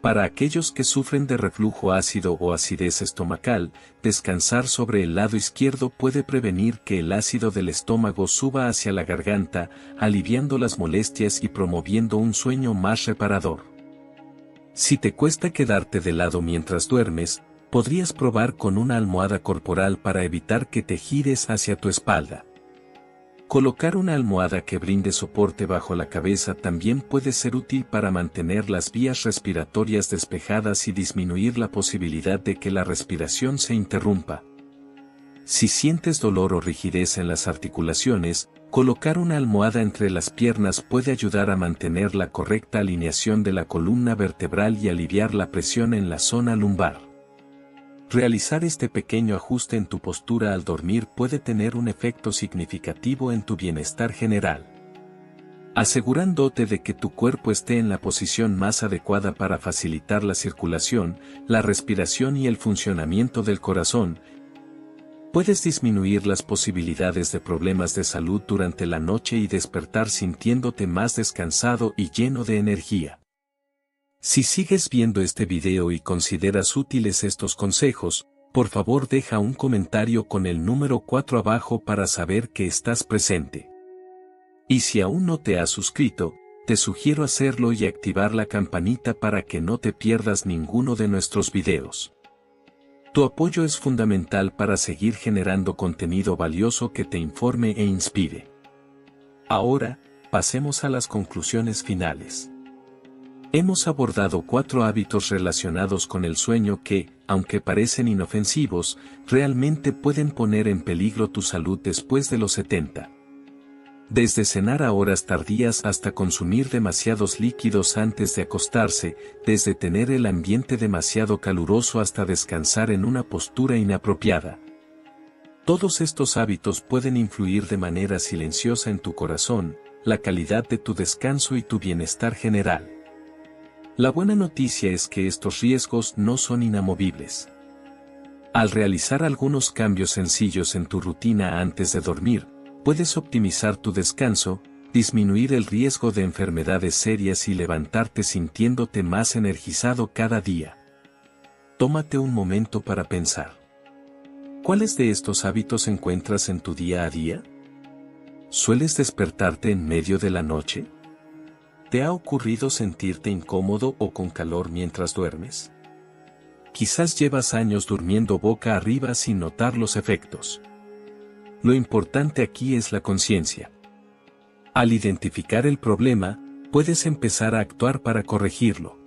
Para aquellos que sufren de reflujo ácido o acidez estomacal, descansar sobre el lado izquierdo puede prevenir que el ácido del estómago suba hacia la garganta, aliviando las molestias y promoviendo un sueño más reparador. Si te cuesta quedarte de lado mientras duermes, podrías probar con una almohada corporal para evitar que te gires hacia tu espalda. Colocar una almohada que brinde soporte bajo la cabeza también puede ser útil para mantener las vías respiratorias despejadas y disminuir la posibilidad de que la respiración se interrumpa. Si sientes dolor o rigidez en las articulaciones, colocar una almohada entre las piernas puede ayudar a mantener la correcta alineación de la columna vertebral y aliviar la presión en la zona lumbar. Realizar este pequeño ajuste en tu postura al dormir puede tener un efecto significativo en tu bienestar general. Asegurándote de que tu cuerpo esté en la posición más adecuada para facilitar la circulación, la respiración y el funcionamiento del corazón, puedes disminuir las posibilidades de problemas de salud durante la noche y despertar sintiéndote más descansado y lleno de energía. Si sigues viendo este video y consideras útiles estos consejos, por favor deja un comentario con el número 4 abajo para saber que estás presente. Y si aún no te has suscrito, te sugiero hacerlo y activar la campanita para que no te pierdas ninguno de nuestros videos. Tu apoyo es fundamental para seguir generando contenido valioso que te informe e inspire. Ahora, pasemos a las conclusiones finales. Hemos abordado 4 hábitos relacionados con el sueño que, aunque parecen inofensivos, realmente pueden poner en peligro tu salud después de los 70. Desde cenar a horas tardías hasta consumir demasiados líquidos antes de acostarse, desde tener el ambiente demasiado caluroso hasta descansar en una postura inapropiada. Todos estos hábitos pueden influir de manera silenciosa en tu corazón, la calidad de tu descanso y tu bienestar general. La buena noticia es que estos riesgos no son inamovibles. Al realizar algunos cambios sencillos en tu rutina antes de dormir, puedes optimizar tu descanso, disminuir el riesgo de enfermedades serias y levantarte sintiéndote más energizado cada día. Tómate un momento para pensar. ¿Cuáles de estos hábitos encuentras en tu día a día? ¿Sueles despertarte en medio de la noche? ¿Te ha ocurrido sentirte incómodo o con calor mientras duermes? Quizás llevas años durmiendo boca arriba sin notar los efectos. Lo importante aquí es la conciencia. Al identificar el problema, puedes empezar a actuar para corregirlo.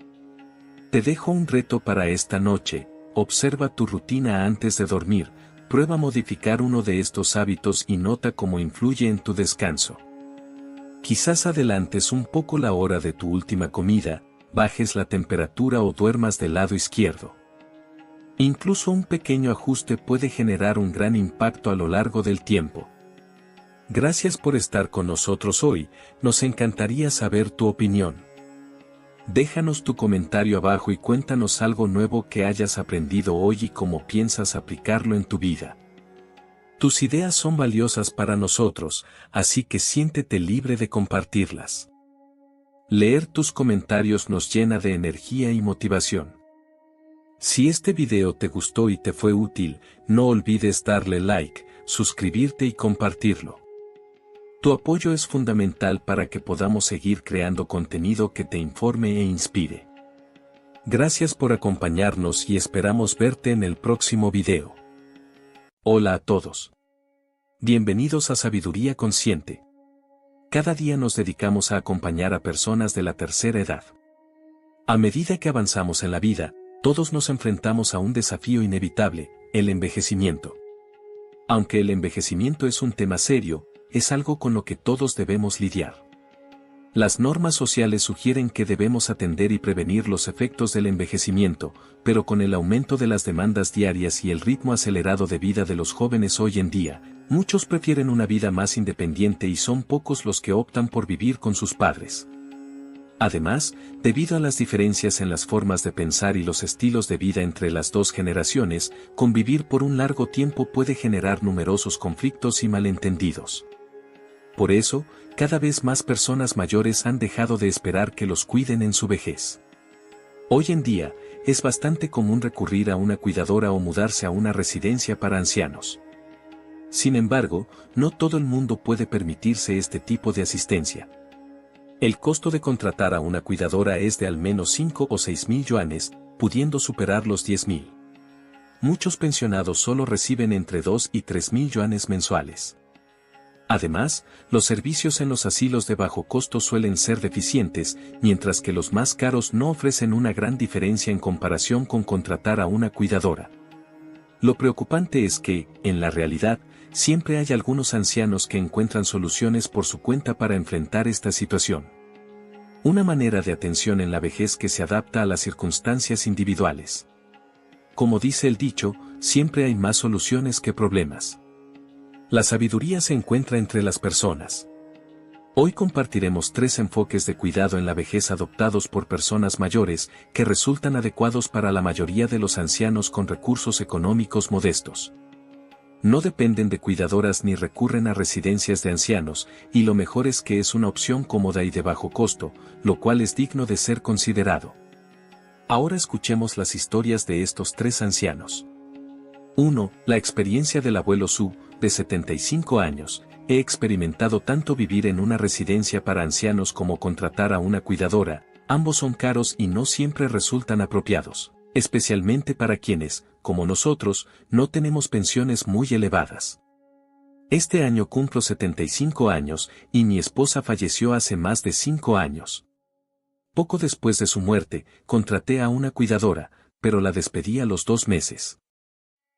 Te dejo un reto para esta noche: observa tu rutina antes de dormir, prueba modificar uno de estos hábitos y nota cómo influye en tu descanso. Quizás adelantes un poco la hora de tu última comida, bajes la temperatura o duermas del lado izquierdo. Incluso un pequeño ajuste puede generar un gran impacto a lo largo del tiempo. Gracias por estar con nosotros hoy, nos encantaría saber tu opinión. Déjanos tu comentario abajo y cuéntanos algo nuevo que hayas aprendido hoy y cómo piensas aplicarlo en tu vida. Tus ideas son valiosas para nosotros, así que siéntete libre de compartirlas. Leer tus comentarios nos llena de energía y motivación. Si este video te gustó y te fue útil, no olvides darle like, suscribirte y compartirlo. Tu apoyo es fundamental para que podamos seguir creando contenido que te informe e inspire. Gracias por acompañarnos y esperamos verte en el próximo video. Hola a todos. Bienvenidos a Sabiduría Consciente. Cada día nos dedicamos a acompañar a personas de la tercera edad. A medida que avanzamos en la vida, todos nos enfrentamos a un desafío inevitable: el envejecimiento. Aunque el envejecimiento es un tema serio, es algo con lo que todos debemos lidiar. Las normas sociales sugieren que debemos atender y prevenir los efectos del envejecimiento, pero con el aumento de las demandas diarias y el ritmo acelerado de vida de los jóvenes hoy en día, muchos prefieren una vida más independiente y son pocos los que optan por vivir con sus padres. Además, debido a las diferencias en las formas de pensar y los estilos de vida entre las dos generaciones, convivir por un largo tiempo puede generar numerosos conflictos y malentendidos. Por eso, cada vez más personas mayores han dejado de esperar que los cuiden en su vejez. Hoy en día, es bastante común recurrir a una cuidadora o mudarse a una residencia para ancianos. Sin embargo, no todo el mundo puede permitirse este tipo de asistencia. El costo de contratar a una cuidadora es de al menos 5 o 6 mil yuanes, pudiendo superar los 10.000. Muchos pensionados solo reciben entre 2 y 3 mil yuanes mensuales. Además, los servicios en los asilos de bajo costo suelen ser deficientes, mientras que los más caros no ofrecen una gran diferencia en comparación con contratar a una cuidadora. Lo preocupante es que, en la realidad, siempre hay algunos ancianos que encuentran soluciones por su cuenta para enfrentar esta situación. Una manera de atención en la vejez que se adapta a las circunstancias individuales. Como dice el dicho, siempre hay más soluciones que problemas. La sabiduría se encuentra entre las personas. Hoy compartiremos 3 enfoques de cuidado en la vejez adoptados por personas mayores que resultan adecuados para la mayoría de los ancianos con recursos económicos modestos. No dependen de cuidadoras ni recurren a residencias de ancianos, y lo mejor es que es una opción cómoda y de bajo costo, lo cual es digno de ser considerado. Ahora escuchemos las historias de estos 3 ancianos. 1. La experiencia del abuelo Su, de 75 años. He experimentado tanto vivir en una residencia para ancianos como contratar a una cuidadora, ambos son caros y no siempre resultan apropiados, especialmente para quienes, como nosotros, no tenemos pensiones muy elevadas. Este año cumplo 75 años y mi esposa falleció hace más de 5 años. Poco después de su muerte, contraté a una cuidadora, pero la despedí a los 2 meses.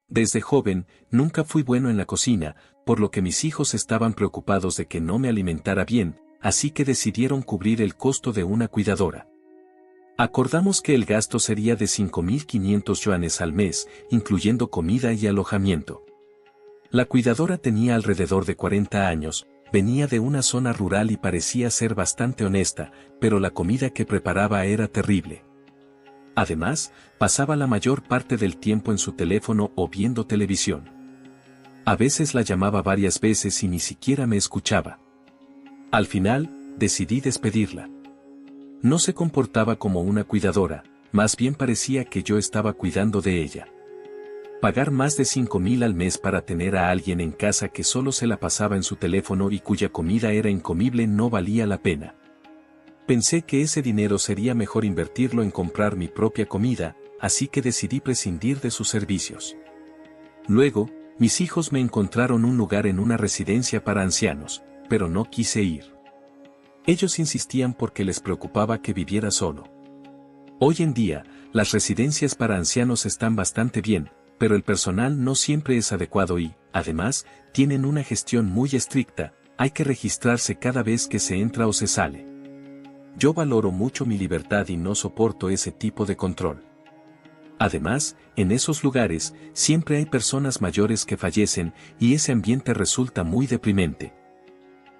Desde joven, nunca fui bueno en la cocina, por lo que mis hijos estaban preocupados de que no me alimentara bien, así que decidieron cubrir el costo de una cuidadora. Acordamos que el gasto sería de 5.500 yuanes al mes, incluyendo comida y alojamiento. La cuidadora tenía alrededor de 40 años, venía de una zona rural y parecía ser bastante honesta, pero la comida que preparaba era terrible. Además, pasaba la mayor parte del tiempo en su teléfono o viendo televisión. A veces la llamaba varias veces y ni siquiera me escuchaba. Al final, decidí despedirla. No se comportaba como una cuidadora, más bien parecía que yo estaba cuidando de ella. Pagar más de 5.000 al mes para tener a alguien en casa que solo se la pasaba en su teléfono y cuya comida era incomible no valía la pena. Pensé que ese dinero sería mejor invertirlo en comprar mi propia comida, así que decidí prescindir de sus servicios. Luego, mis hijos me encontraron un lugar en una residencia para ancianos, pero no quise ir. Ellos insistían porque les preocupaba que viviera solo. Hoy en día, las residencias para ancianos están bastante bien, pero el personal no siempre es adecuado y, además, tienen una gestión muy estricta, hay que registrarse cada vez que se entra o se sale. Yo valoro mucho mi libertad y no soporto ese tipo de control. Además, en esos lugares, siempre hay personas mayores que fallecen y ese ambiente resulta muy deprimente.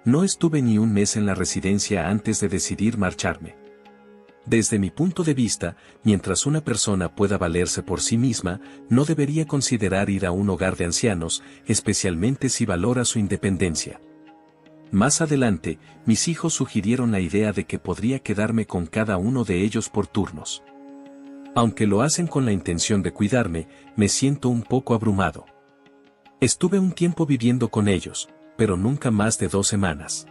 No estuve ni un mes en la residencia antes de decidir marcharme. Desde mi punto de vista, mientras una persona pueda valerse por sí misma, no debería considerar ir a un hogar de ancianos, especialmente si valora su independencia. Más adelante, mis hijos sugirieron la idea de que podría quedarme con cada uno de ellos por turnos. Aunque lo hacen con la intención de cuidarme, me siento un poco abrumado. Estuve un tiempo viviendo con ellos, pero nunca más de 2 semanas.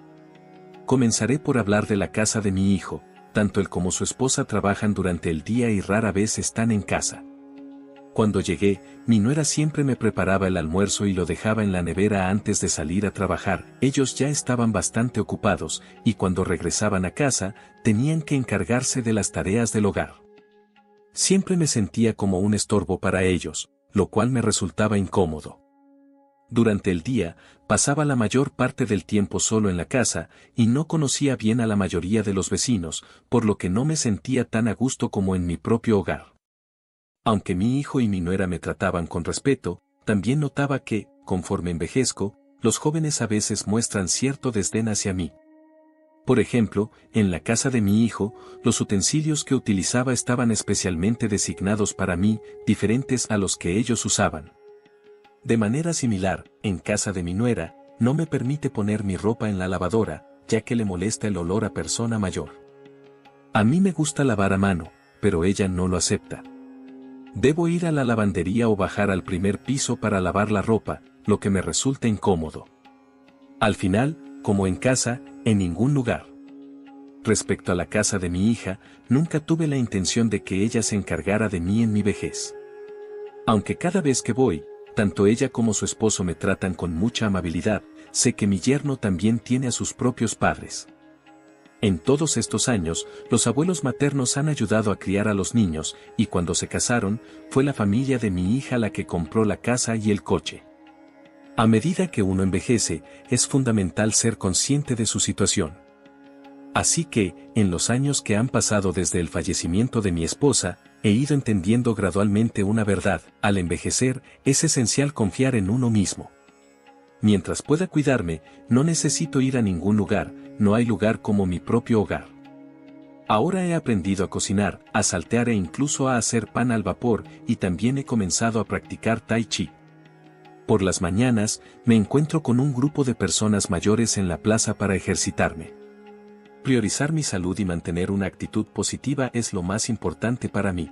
Comenzaré por hablar de la casa de mi hijo, tanto él como su esposa trabajan durante el día y rara vez están en casa. Cuando llegué, mi nuera siempre me preparaba el almuerzo y lo dejaba en la nevera antes de salir a trabajar. Ellos ya estaban bastante ocupados, y cuando regresaban a casa, tenían que encargarse de las tareas del hogar. Siempre me sentía como un estorbo para ellos, lo cual me resultaba incómodo. Durante el día, pasaba la mayor parte del tiempo solo en la casa, y no conocía bien a la mayoría de los vecinos, por lo que no me sentía tan a gusto como en mi propio hogar. Aunque mi hijo y mi nuera me trataban con respeto, también notaba que, conforme envejezco, los jóvenes a veces muestran cierto desdén hacia mí. Por ejemplo, en la casa de mi hijo, los utensilios que utilizaba estaban especialmente designados para mí, diferentes a los que ellos usaban. De manera similar, en casa de mi nuera, no me permite poner mi ropa en la lavadora, ya que le molesta el olor a persona mayor. A mí me gusta lavar a mano, pero ella no lo acepta. Debo ir a la lavandería o bajar al primer piso para lavar la ropa, lo que me resulta incómodo. Al final, como en casa, en ningún lugar. Respecto a la casa de mi hija, nunca tuve la intención de que ella se encargara de mí en mi vejez. Aunque cada vez que voy, tanto ella como su esposo me tratan con mucha amabilidad, sé que mi yerno también tiene a sus propios padres. En todos estos años, los abuelos maternos han ayudado a criar a los niños, y cuando se casaron, fue la familia de mi hija la que compró la casa y el coche. A medida que uno envejece, es fundamental ser consciente de su situación. Así que, en los años que han pasado desde el fallecimiento de mi esposa, he ido entendiendo gradualmente una verdad: al envejecer, es esencial confiar en uno mismo. Mientras pueda cuidarme, no necesito ir a ningún lugar, no hay lugar como mi propio hogar. Ahora he aprendido a cocinar, a saltear e incluso a hacer pan al vapor, y también he comenzado a practicar tai chi. Por las mañanas, me encuentro con un grupo de personas mayores en la plaza para ejercitarme. Priorizar mi salud y mantener una actitud positiva es lo más importante para mí.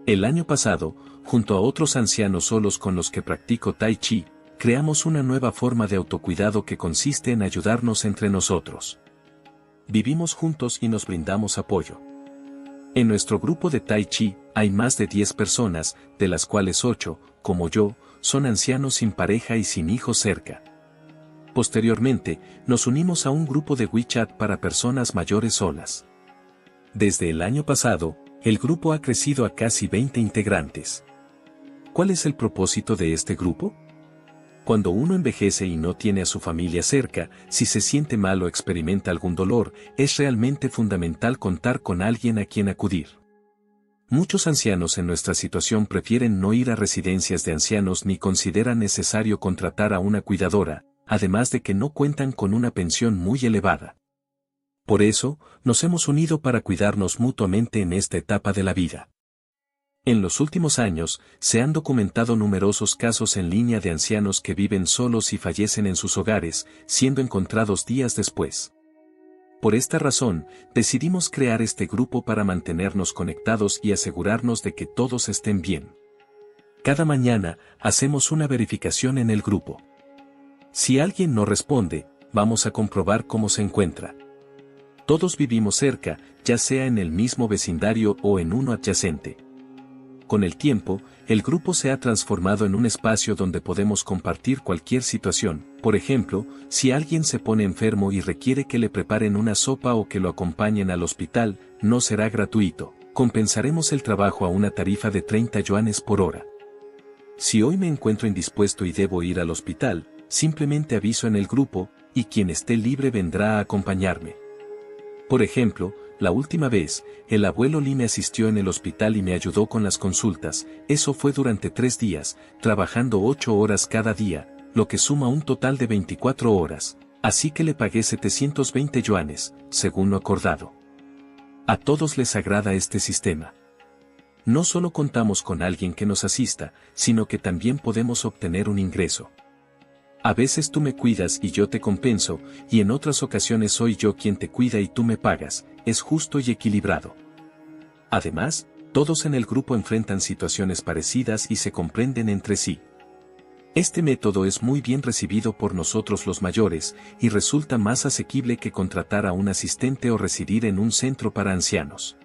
El año pasado, junto a otros ancianos solos con los que practico Tai Chi, creamos una nueva forma de autocuidado que consiste en ayudarnos entre nosotros. Vivimos juntos y nos brindamos apoyo. En nuestro grupo de Tai Chi, hay más de 10 personas, de las cuales 8, como yo, son ancianos sin pareja y sin hijos cerca. Posteriormente, nos unimos a un grupo de WeChat para personas mayores solas. Desde el año pasado, el grupo ha crecido a casi 20 integrantes. ¿Cuál es el propósito de este grupo? Cuando uno envejece y no tiene a su familia cerca, si se siente mal o experimenta algún dolor, es realmente fundamental contar con alguien a quien acudir. Muchos ancianos en nuestra situación prefieren no ir a residencias de ancianos ni consideran necesario contratar a una cuidadora, además de que no cuentan con una pensión muy elevada. Por eso, nos hemos unido para cuidarnos mutuamente en esta etapa de la vida. En los últimos años, se han documentado numerosos casos en línea de ancianos que viven solos y fallecen en sus hogares, siendo encontrados días después. Por esta razón, decidimos crear este grupo para mantenernos conectados y asegurarnos de que todos estén bien. Cada mañana, hacemos una verificación en el grupo. Si alguien no responde, vamos a comprobar cómo se encuentra. Todos vivimos cerca, ya sea en el mismo vecindario o en uno adyacente. Con el tiempo, el grupo se ha transformado en un espacio donde podemos compartir cualquier situación. Por ejemplo, si alguien se pone enfermo y requiere que le preparen una sopa o que lo acompañen al hospital, no será gratuito. Compensaremos el trabajo a una tarifa de 30 yuanes por hora. Si hoy me encuentro indispuesto y debo ir al hospital, simplemente aviso en el grupo, y quien esté libre vendrá a acompañarme. Por ejemplo, la última vez, el abuelo Li me asistió en el hospital y me ayudó con las consultas. Eso fue durante 3 días, trabajando 8 horas cada día, lo que suma un total de 24 horas, así que le pagué 720 yuanes, según lo acordado. A todos les agrada este sistema. No solo contamos con alguien que nos asista, sino que también podemos obtener un ingreso. A veces tú me cuidas y yo te compenso, y en otras ocasiones soy yo quien te cuida y tú me pagas. Es justo y equilibrado. Además, todos en el grupo enfrentan situaciones parecidas y se comprenden entre sí. Este método es muy bien recibido por nosotros los mayores, y resulta más asequible que contratar a un asistente o residir en un centro para ancianos.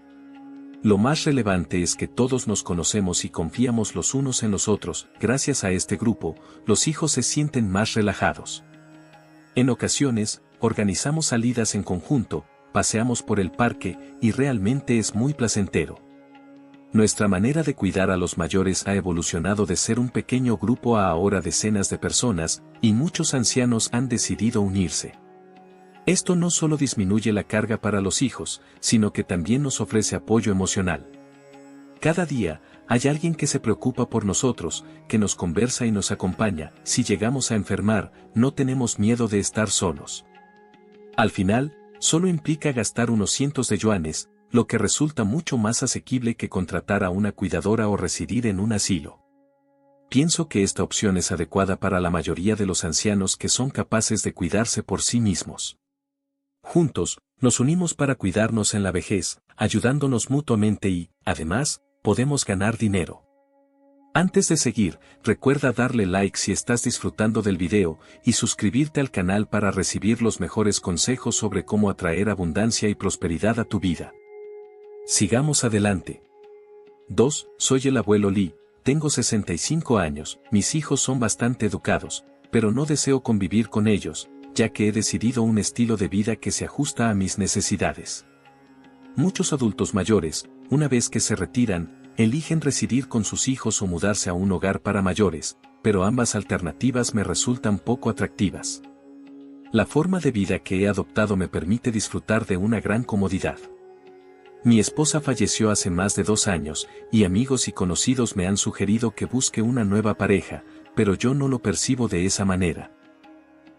Lo más relevante es que todos nos conocemos y confiamos los unos en los otros. Gracias a este grupo, los hijos se sienten más relajados. En ocasiones, organizamos salidas en conjunto, paseamos por el parque, y realmente es muy placentero. Nuestra manera de cuidar a los mayores ha evolucionado de ser un pequeño grupo a ahora decenas de personas, y muchos ancianos han decidido unirse. Esto no solo disminuye la carga para los hijos, sino que también nos ofrece apoyo emocional. Cada día, hay alguien que se preocupa por nosotros, que nos conversa y nos acompaña. Si llegamos a enfermar, no tenemos miedo de estar solos. Al final, solo implica gastar unos cientos de yuanes, lo que resulta mucho más asequible que contratar a una cuidadora o residir en un asilo. Pienso que esta opción es adecuada para la mayoría de los ancianos que son capaces de cuidarse por sí mismos. Juntos, nos unimos para cuidarnos en la vejez, ayudándonos mutuamente y, además, podemos ganar dinero. Antes de seguir, recuerda darle like si estás disfrutando del video y suscribirte al canal para recibir los mejores consejos sobre cómo atraer abundancia y prosperidad a tu vida. Sigamos adelante. 2. Soy el abuelo Li, tengo 65 años, mis hijos son bastante educados, pero no deseo convivir con ellos, ya que he decidido un estilo de vida que se ajusta a mis necesidades. Muchos adultos mayores, una vez que se retiran, eligen residir con sus hijos o mudarse a un hogar para mayores, pero ambas alternativas me resultan poco atractivas. La forma de vida que he adoptado me permite disfrutar de una gran comodidad. Mi esposa falleció hace más de 2 años, y amigos y conocidos me han sugerido que busque una nueva pareja, pero yo no lo percibo de esa manera.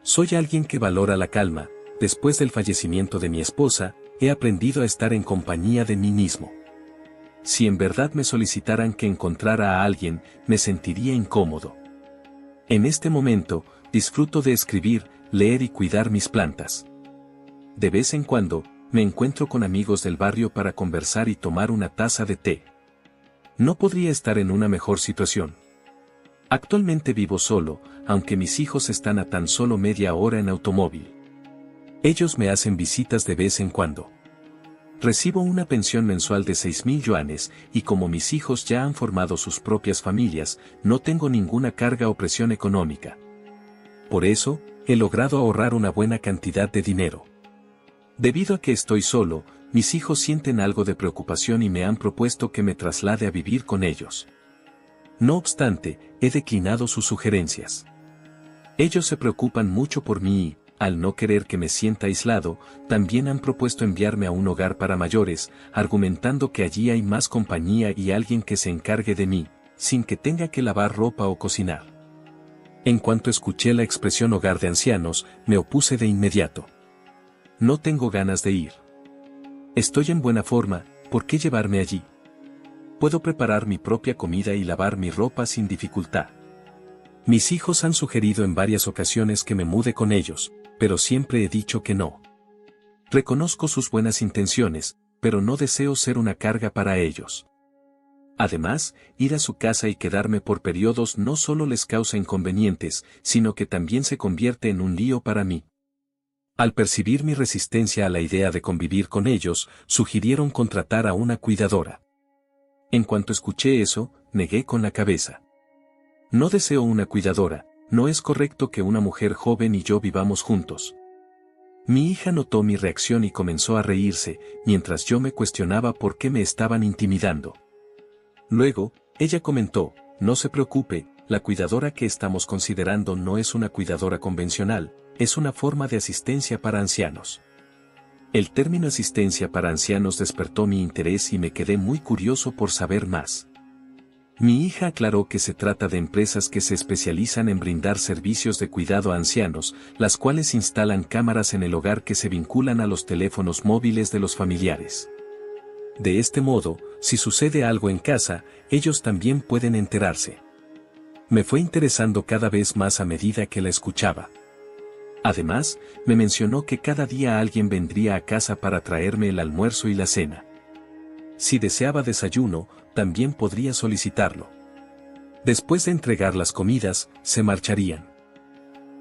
Soy alguien que valora la calma. Después del fallecimiento de mi esposa, he aprendido a estar en compañía de mí mismo. Si en verdad me solicitaran que encontrara a alguien, me sentiría incómodo. En este momento, disfruto de escribir, leer y cuidar mis plantas. De vez en cuando, me encuentro con amigos del barrio para conversar y tomar una taza de té. No podría estar en una mejor situación. Actualmente vivo solo, aunque mis hijos están a tan solo media hora en automóvil. Ellos me hacen visitas de vez en cuando. Recibo una pensión mensual de 6.000 yuanes, y como mis hijos ya han formado sus propias familias, no tengo ninguna carga o presión económica. Por eso, he logrado ahorrar una buena cantidad de dinero. Debido a que estoy solo, mis hijos sienten algo de preocupación y me han propuesto que me traslade a vivir con ellos. No obstante, he declinado sus sugerencias. Ellos se preocupan mucho por mí y, al no querer que me sienta aislado, también han propuesto enviarme a un hogar para mayores, argumentando que allí hay más compañía y alguien que se encargue de mí, sin que tenga que lavar ropa o cocinar. En cuanto escuché la expresión hogar de ancianos, me opuse de inmediato. No tengo ganas de ir. Estoy en buena forma, ¿por qué llevarme allí? Puedo preparar mi propia comida y lavar mi ropa sin dificultad. Mis hijos han sugerido en varias ocasiones que me mude con ellos, pero siempre he dicho que no. Reconozco sus buenas intenciones, pero no deseo ser una carga para ellos. Además, ir a su casa y quedarme por periodos no solo les causa inconvenientes, sino que también se convierte en un lío para mí. Al percibir mi resistencia a la idea de convivir con ellos, sugirieron contratar a una cuidadora. En cuanto escuché eso, negué con la cabeza. No deseo una cuidadora, no es correcto que una mujer joven y yo vivamos juntos. Mi hija notó mi reacción y comenzó a reírse, mientras yo me cuestionaba por qué me estaban intimidando. Luego, ella comentó, no se preocupe, la cuidadora que estamos considerando no es una cuidadora convencional, es una forma de asistencia para ancianos. El término asistencia para ancianos despertó mi interés y me quedé muy curioso por saber más. Mi hija aclaró que se trata de empresas que se especializan en brindar servicios de cuidado a ancianos, las cuales instalan cámaras en el hogar que se vinculan a los teléfonos móviles de los familiares. De este modo, si sucede algo en casa, ellos también pueden enterarse. Me fue interesando cada vez más a medida que la escuchaba. Además, me mencionó que cada día alguien vendría a casa para traerme el almuerzo y la cena. Si deseaba desayuno, también podría solicitarlo. Después de entregar las comidas, se marcharían.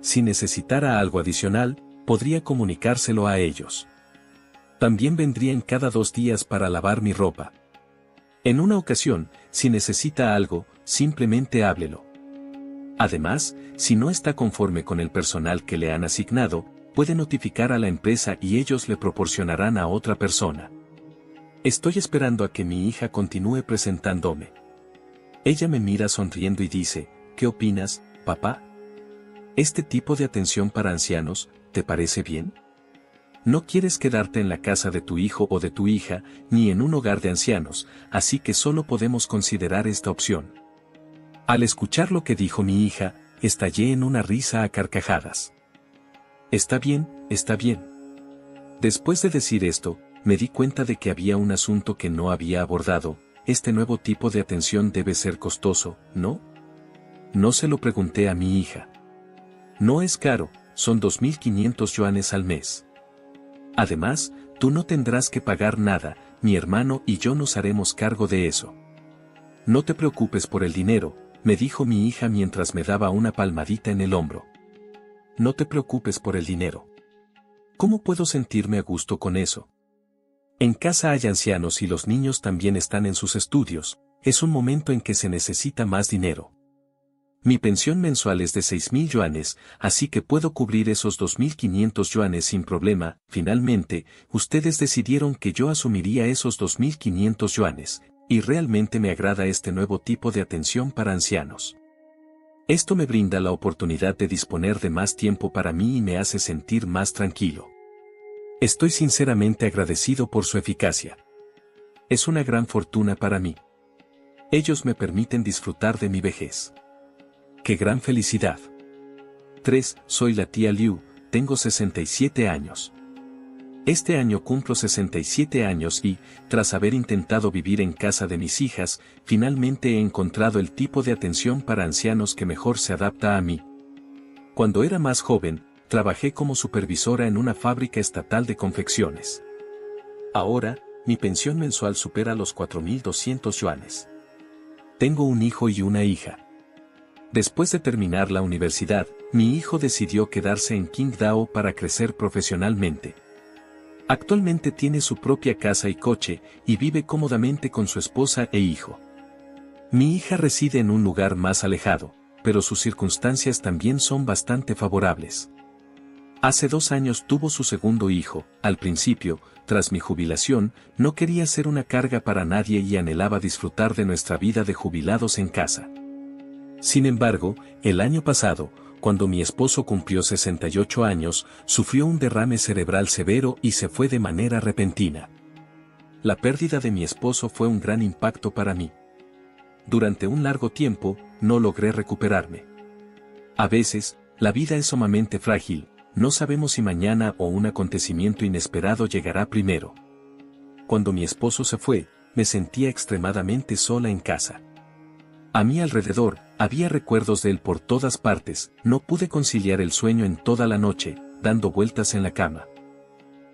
Si necesitara algo adicional, podría comunicárselo a ellos. También vendrían cada 2 días para lavar mi ropa. En una ocasión, si necesita algo, simplemente háblelo. Además, si no está conforme con el personal que le han asignado, puede notificar a la empresa y ellos le proporcionarán a otra persona. Estoy esperando a que mi hija continúe presentándome. Ella me mira sonriendo y dice, ¿qué opinas, papá? ¿Este tipo de atención para ancianos, te parece bien? No quieres quedarte en la casa de tu hijo o de tu hija, ni en un hogar de ancianos, así que solo podemos considerar esta opción. Al escuchar lo que dijo mi hija, estallé en una risa a carcajadas. Está bien, está bien. Después de decir esto, me di cuenta de que había un asunto que no había abordado. Este nuevo tipo de atención debe ser costoso, ¿no? No se lo pregunté a mi hija. No es caro, son 2.500 yuanes al mes. Además, tú no tendrás que pagar nada, mi hermano y yo nos haremos cargo de eso. No te preocupes por el dinero, me dijo mi hija mientras me daba una palmadita en el hombro. No te preocupes por el dinero. ¿Cómo puedo sentirme a gusto con eso? En casa hay ancianos y los niños también están en sus estudios, es un momento en que se necesita más dinero. Mi pensión mensual es de 6.000 yuanes, así que puedo cubrir esos 2.500 yuanes sin problema. Finalmente, ustedes decidieron que yo asumiría esos 2.500 yuanes, y realmente me agrada este nuevo tipo de atención para ancianos. Esto me brinda la oportunidad de disponer de más tiempo para mí y me hace sentir más tranquilo. Estoy sinceramente agradecido por su eficacia. Es una gran fortuna para mí. Ellos me permiten disfrutar de mi vejez. ¡Qué gran felicidad! 3. Soy la tía Liu, tengo 67 años. Este año cumplo 67 años y, tras haber intentado vivir en casa de mis hijas, finalmente he encontrado el tipo de atención para ancianos que mejor se adapta a mí. Cuando era más joven, trabajé como supervisora en una fábrica estatal de confecciones. Ahora, mi pensión mensual supera los 4.200 yuanes. Tengo un hijo y una hija. Después de terminar la universidad, mi hijo decidió quedarse en Qingdao para crecer profesionalmente. Actualmente tiene su propia casa y coche, y vive cómodamente con su esposa e hijo. Mi hija reside en un lugar más alejado, pero sus circunstancias también son bastante favorables. Hace 2 años tuvo su segundo hijo. Al principio, tras mi jubilación, no quería ser una carga para nadie y anhelaba disfrutar de nuestra vida de jubilados en casa. Sin embargo, el año pasado, cuando mi esposo cumplió 68 años, sufrió un derrame cerebral severo y se fue de manera repentina. La pérdida de mi esposo fue un gran impacto para mí. Durante un largo tiempo, no logré recuperarme. A veces, la vida es sumamente frágil, no sabemos si mañana o un acontecimiento inesperado llegará primero. Cuando mi esposo se fue, me sentía extremadamente sola en casa. A mi alrededor, había recuerdos de él por todas partes, no pude conciliar el sueño en toda la noche, dando vueltas en la cama.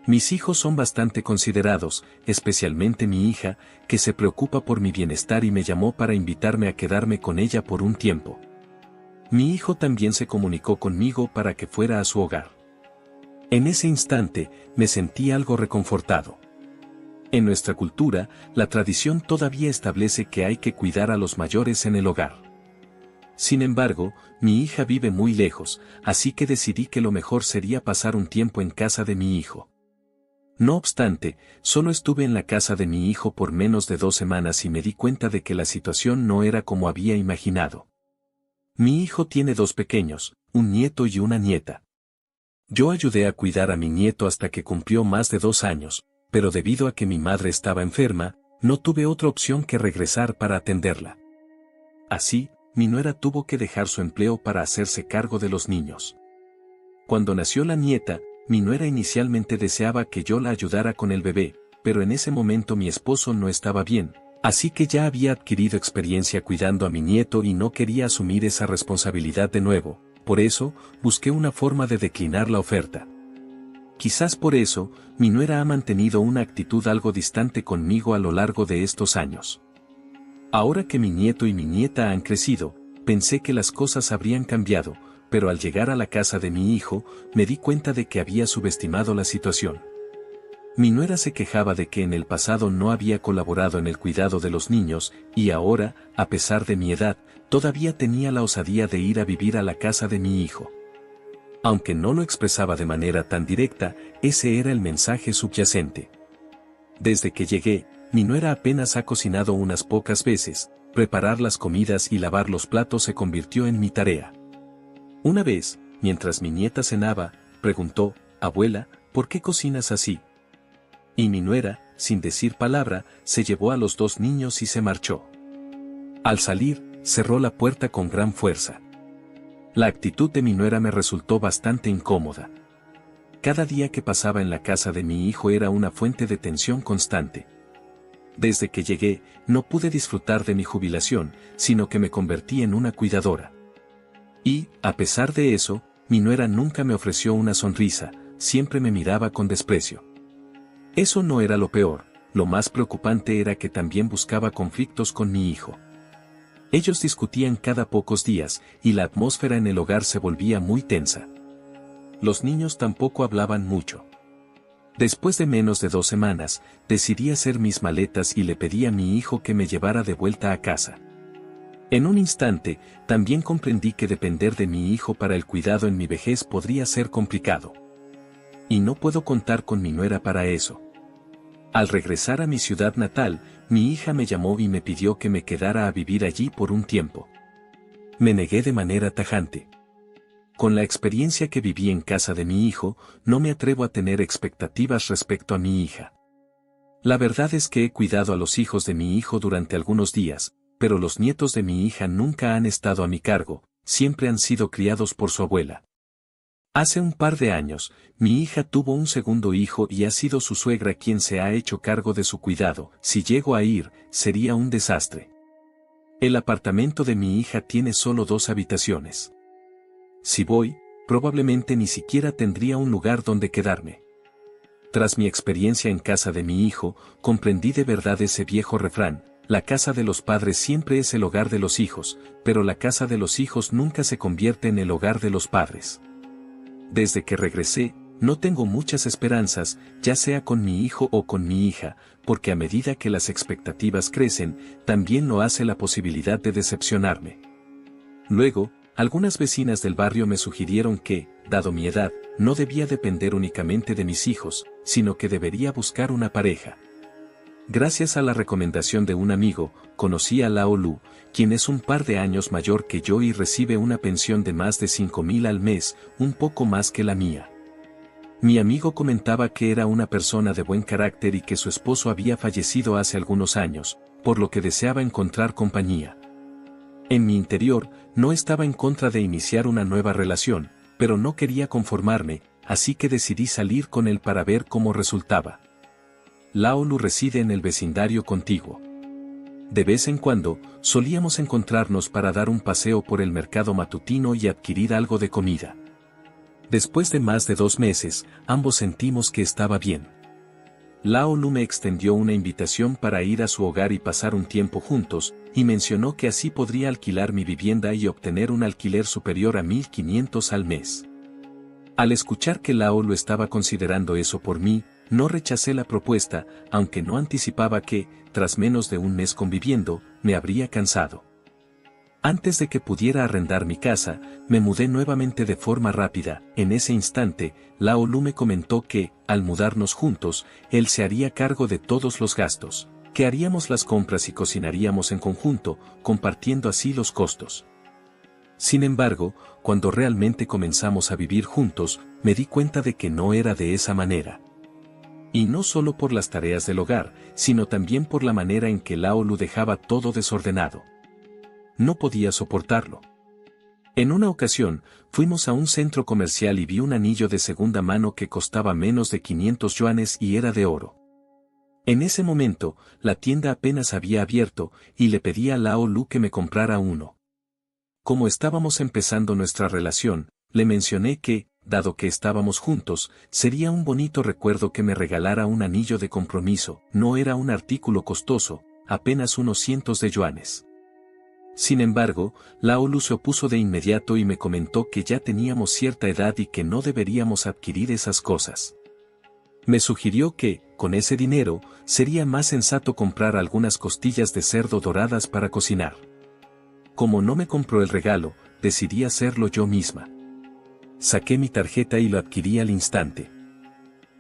Mis hijos son bastante considerados, especialmente mi hija, que se preocupa por mi bienestar y me llamó para invitarme a quedarme con ella por un tiempo. Mi hijo también se comunicó conmigo para que fuera a su hogar. En ese instante, me sentí algo reconfortado. En nuestra cultura, la tradición todavía establece que hay que cuidar a los mayores en el hogar. Sin embargo, mi hija vive muy lejos, así que decidí que lo mejor sería pasar un tiempo en casa de mi hijo. No obstante, solo estuve en la casa de mi hijo por menos de 2 semanas y me di cuenta de que la situación no era como había imaginado. Mi hijo tiene 2 pequeños, un nieto y una nieta. Yo ayudé a cuidar a mi nieto hasta que cumplió más de 2 años, pero debido a que mi madre estaba enferma, no tuve otra opción que regresar para atenderla. Así, mi nuera tuvo que dejar su empleo para hacerse cargo de los niños. Cuando nació la nieta, mi nuera inicialmente deseaba que yo la ayudara con el bebé, pero en ese momento mi esposo no estaba bien, así que ya había adquirido experiencia cuidando a mi nieto y no quería asumir esa responsabilidad de nuevo, por eso, busqué una forma de declinar la oferta. Quizás por eso, mi nuera ha mantenido una actitud algo distante conmigo a lo largo de estos años. Ahora que mi nieto y mi nieta han crecido, pensé que las cosas habrían cambiado, pero al llegar a la casa de mi hijo, me di cuenta de que había subestimado la situación. Mi nuera se quejaba de que en el pasado no había colaborado en el cuidado de los niños, y ahora, a pesar de mi edad, todavía tenía la osadía de ir a vivir a la casa de mi hijo. Aunque no lo expresaba de manera tan directa, ese era el mensaje subyacente. Desde que llegué, mi nuera apenas ha cocinado unas pocas veces, preparar las comidas y lavar los platos se convirtió en mi tarea. Una vez, mientras mi nieta cenaba, preguntó, «Abuela, ¿por qué cocinas así?». Y mi nuera, sin decir palabra, se llevó a los 2 niños y se marchó. Al salir, cerró la puerta con gran fuerza. La actitud de mi nuera me resultó bastante incómoda. Cada día que pasaba en la casa de mi hijo era una fuente de tensión constante. Desde que llegué, no pude disfrutar de mi jubilación, sino que me convertí en una cuidadora. Y, a pesar de eso, mi nuera nunca me ofreció una sonrisa, siempre me miraba con desprecio. Eso no era lo peor, lo más preocupante era que también buscaba conflictos con mi hijo. Ellos discutían cada pocos días, y la atmósfera en el hogar se volvía muy tensa. Los niños tampoco hablaban mucho. Después de menos de 2 semanas, decidí hacer mis maletas y le pedí a mi hijo que me llevara de vuelta a casa. En un instante, también comprendí que depender de mi hijo para el cuidado en mi vejez podría ser complicado. Y no puedo contar con mi nuera para eso. Al regresar a mi ciudad natal, mi hija me llamó y me pidió que me quedara a vivir allí por un tiempo. Me negué de manera tajante. Con la experiencia que viví en casa de mi hijo, no me atrevo a tener expectativas respecto a mi hija. La verdad es que he cuidado a los hijos de mi hijo durante algunos días, pero los nietos de mi hija nunca han estado a mi cargo, siempre han sido criados por su abuela. Hace un par de años, mi hija tuvo un segundo hijo y ha sido su suegra quien se ha hecho cargo de su cuidado. Si llego a ir, sería un desastre. El apartamento de mi hija tiene solo 2 habitaciones. Si voy, probablemente ni siquiera tendría un lugar donde quedarme. Tras mi experiencia en casa de mi hijo, comprendí de verdad ese viejo refrán: la casa de los padres siempre es el hogar de los hijos, pero la casa de los hijos nunca se convierte en el hogar de los padres. Desde que regresé, no tengo muchas esperanzas, ya sea con mi hijo o con mi hija, porque a medida que las expectativas crecen, también lo hace la posibilidad de decepcionarme. Luego, algunas vecinas del barrio me sugirieron que, dado mi edad, no debía depender únicamente de mis hijos, sino que debería buscar una pareja. Gracias a la recomendación de un amigo, conocí a Lao Lu, quien es un par de años mayor que yo y recibe una pensión de más de 5,000 al mes, un poco más que la mía. Mi amigo comentaba que era una persona de buen carácter y que su esposo había fallecido hace algunos años, por lo que deseaba encontrar compañía. En mi interior, no estaba en contra de iniciar una nueva relación, pero no quería conformarme, así que decidí salir con él para ver cómo resultaba. Lao Lu reside en el vecindario contiguo. De vez en cuando, solíamos encontrarnos para dar un paseo por el mercado matutino y adquirir algo de comida. Después de más de 2 meses, ambos sentimos que estaba bien. Lao Lu me extendió una invitación para ir a su hogar y pasar un tiempo juntos, y mencionó que así podría alquilar mi vivienda y obtener un alquiler superior a 1,500 al mes. Al escuchar que Lao Lu estaba considerando eso por mí, no rechacé la propuesta, aunque no anticipaba que, tras menos de un mes conviviendo, me habría cansado. Antes de que pudiera arrendar mi casa, me mudé nuevamente de forma rápida. En ese instante, Lao Lu me comentó que, al mudarnos juntos, él se haría cargo de todos los gastos, que haríamos las compras y cocinaríamos en conjunto, compartiendo así los costos. Sin embargo, cuando realmente comenzamos a vivir juntos, me di cuenta de que no era de esa manera. Y no solo por las tareas del hogar, sino también por la manera en que Lao Lu dejaba todo desordenado. No podía soportarlo. En una ocasión, fuimos a un centro comercial y vi un anillo de segunda mano que costaba menos de 500 yuanes y era de oro. En ese momento, la tienda apenas había abierto, y le pedí a Lao Lu que me comprara uno. Como estábamos empezando nuestra relación, le mencioné que, dado que estábamos juntos, sería un bonito recuerdo que me regalara un anillo de compromiso. No era un artículo costoso, apenas unos cientos de yuanes. Sin embargo, Lao Lu se opuso de inmediato y me comentó que ya teníamos cierta edad y que no deberíamos adquirir esas cosas. Me sugirió que, con ese dinero, sería más sensato comprar algunas costillas de cerdo doradas para cocinar. Como no me compró el regalo, decidí hacerlo yo misma. Saqué mi tarjeta y lo adquirí al instante.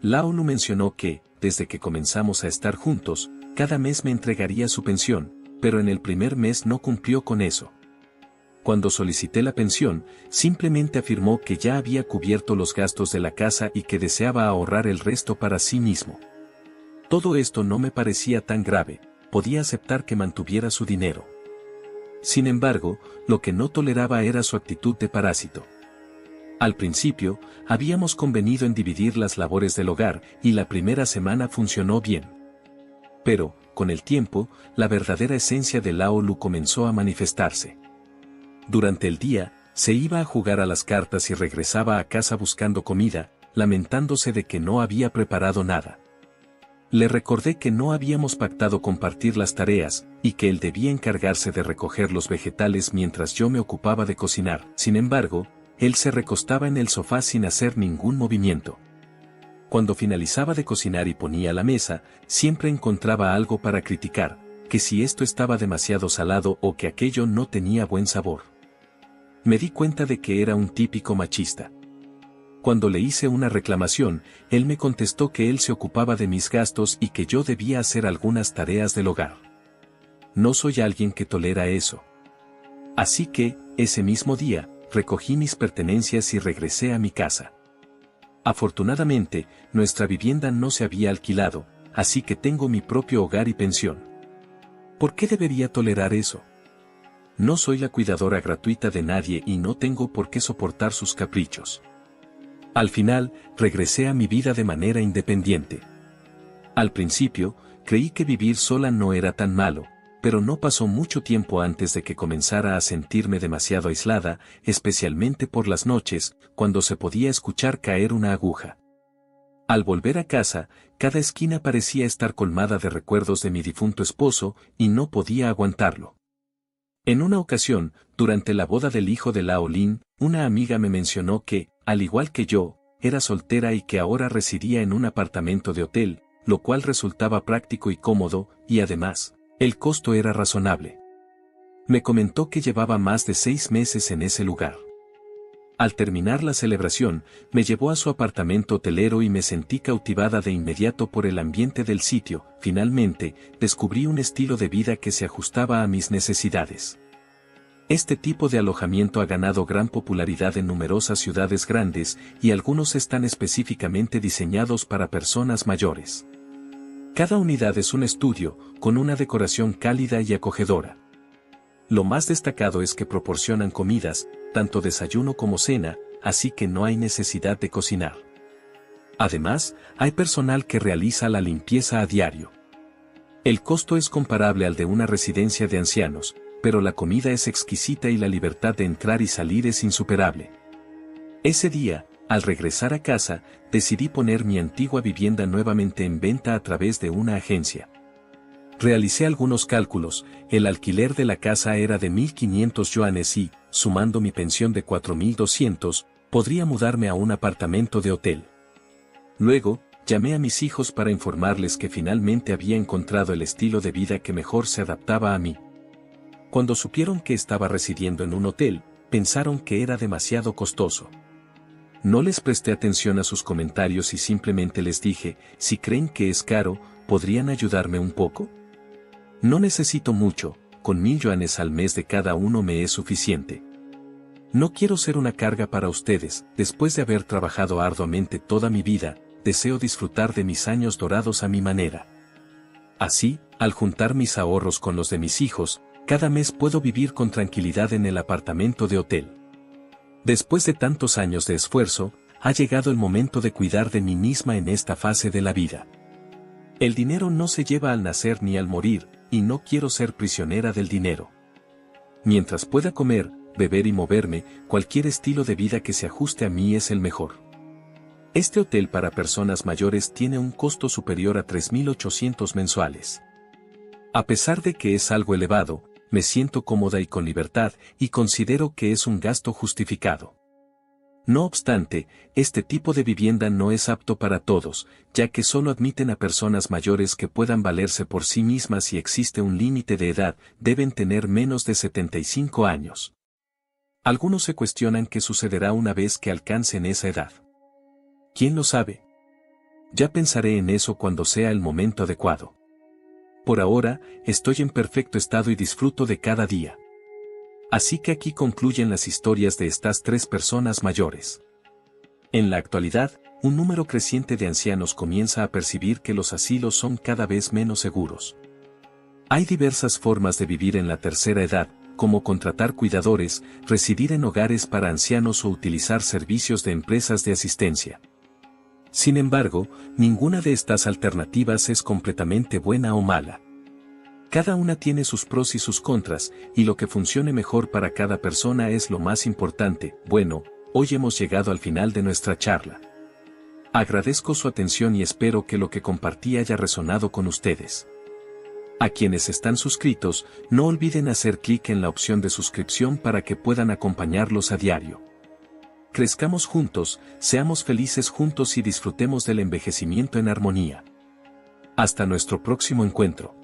Lao Lu mencionó que, desde que comenzamos a estar juntos, cada mes me entregaría su pensión, pero en el primer mes no cumplió con eso. Cuando solicité la pensión, simplemente afirmó que ya había cubierto los gastos de la casa y que deseaba ahorrar el resto para sí mismo. Todo esto no me parecía tan grave, podía aceptar que mantuviera su dinero. Sin embargo, lo que no toleraba era su actitud de parásito. Al principio, habíamos convenido en dividir las labores del hogar, y la primera semana funcionó bien. Pero, con el tiempo, la verdadera esencia de Lao Lu comenzó a manifestarse. Durante el día, se iba a jugar a las cartas y regresaba a casa buscando comida, lamentándose de que no había preparado nada. Le recordé que no habíamos pactado compartir las tareas, y que él debía encargarse de recoger los vegetales mientras yo me ocupaba de cocinar. Sin embargo, él se recostaba en el sofá sin hacer ningún movimiento. Cuando finalizaba de cocinar y ponía la mesa, siempre encontraba algo para criticar, que si esto estaba demasiado salado o que aquello no tenía buen sabor. Me di cuenta de que era un típico machista. Cuando le hice una reclamación, él me contestó que él se ocupaba de mis gastos y que yo debía hacer algunas tareas del hogar. No soy alguien que tolera eso. Así que, ese mismo día, recogí mis pertenencias y regresé a mi casa. Afortunadamente, nuestra vivienda no se había alquilado, así que tengo mi propio hogar y pensión. ¿Por qué debería tolerar eso? No soy la cuidadora gratuita de nadie y no tengo por qué soportar sus caprichos. Al final, regresé a mi vida de manera independiente. Al principio, creí que vivir sola no era tan malo, pero no pasó mucho tiempo antes de que comenzara a sentirme demasiado aislada, especialmente por las noches, cuando se podía escuchar caer una aguja. Al volver a casa, cada esquina parecía estar colmada de recuerdos de mi difunto esposo, y no podía aguantarlo. En una ocasión, durante la boda del hijo de Lao Lin, una amiga me mencionó que, al igual que yo, era soltera y que ahora residía en un apartamento de hotel, lo cual resultaba práctico y cómodo, y además, el costo era razonable. Me comentó que llevaba más de 6 meses en ese lugar. Al terminar la celebración, me llevó a su apartamento hotelero y me sentí cautivada de inmediato por el ambiente del sitio. Finalmente, descubrí un estilo de vida que se ajustaba a mis necesidades. Este tipo de alojamiento ha ganado gran popularidad en numerosas ciudades grandes y algunos están específicamente diseñados para personas mayores. Cada unidad es un estudio, con una decoración cálida y acogedora. Lo más destacado es que proporcionan comidas, tanto desayuno como cena, así que no hay necesidad de cocinar. Además, hay personal que realiza la limpieza a diario. El costo es comparable al de una residencia de ancianos, pero la comida es exquisita y la libertad de entrar y salir es insuperable. Ese día, al regresar a casa, decidí poner mi antigua vivienda nuevamente en venta a través de una agencia. Realicé algunos cálculos, el alquiler de la casa era de 1.500 yuanes y, sumando mi pensión de 4.200, podría mudarme a un apartamento de hotel. Luego, llamé a mis hijos para informarles que finalmente había encontrado el estilo de vida que mejor se adaptaba a mí. Cuando supieron que estaba residiendo en un hotel, pensaron que era demasiado costoso. No les presté atención a sus comentarios y simplemente les dije, si creen que es caro, ¿podrían ayudarme un poco? No necesito mucho, con 1.000 yuanes al mes de cada uno me es suficiente. No quiero ser una carga para ustedes, después de haber trabajado arduamente toda mi vida, deseo disfrutar de mis años dorados a mi manera. Así, al juntar mis ahorros con los de mis hijos, cada mes puedo vivir con tranquilidad en el apartamento de hotel. Después de tantos años de esfuerzo, ha llegado el momento de cuidar de mí misma en esta fase de la vida. El dinero no se lleva al nacer ni al morir, y no quiero ser prisionera del dinero. Mientras pueda comer, beber y moverme, cualquier estilo de vida que se ajuste a mí es el mejor. Este hotel para personas mayores tiene un costo superior a 3.800 mensuales. A pesar de que es algo elevado, me siento cómoda y con libertad, y considero que es un gasto justificado. No obstante, este tipo de vivienda no es apto para todos, ya que solo admiten a personas mayores que puedan valerse por sí mismas y existe un límite de edad, deben tener menos de 75 años. Algunos se cuestionan qué sucederá una vez que alcancen esa edad. ¿Quién lo sabe? Ya pensaré en eso cuando sea el momento adecuado. Por ahora, estoy en perfecto estado y disfruto de cada día. Así que aquí concluyen las historias de estas 3 personas mayores. En la actualidad, un número creciente de ancianos comienza a percibir que los asilos son cada vez menos seguros. Hay diversas formas de vivir en la tercera edad, como contratar cuidadores, residir en hogares para ancianos o utilizar servicios de empresas de asistencia. Sin embargo, ninguna de estas alternativas es completamente buena o mala. Cada una tiene sus pros y sus contras, y lo que funcione mejor para cada persona es lo más importante. Bueno, hoy hemos llegado al final de nuestra charla. Agradezco su atención y espero que lo que compartí haya resonado con ustedes. A quienes están suscritos, no olviden hacer clic en la opción de suscripción para que puedan acompañarlos a diario. Crezcamos juntos, seamos felices juntos y disfrutemos del envejecimiento en armonía. Hasta nuestro próximo encuentro.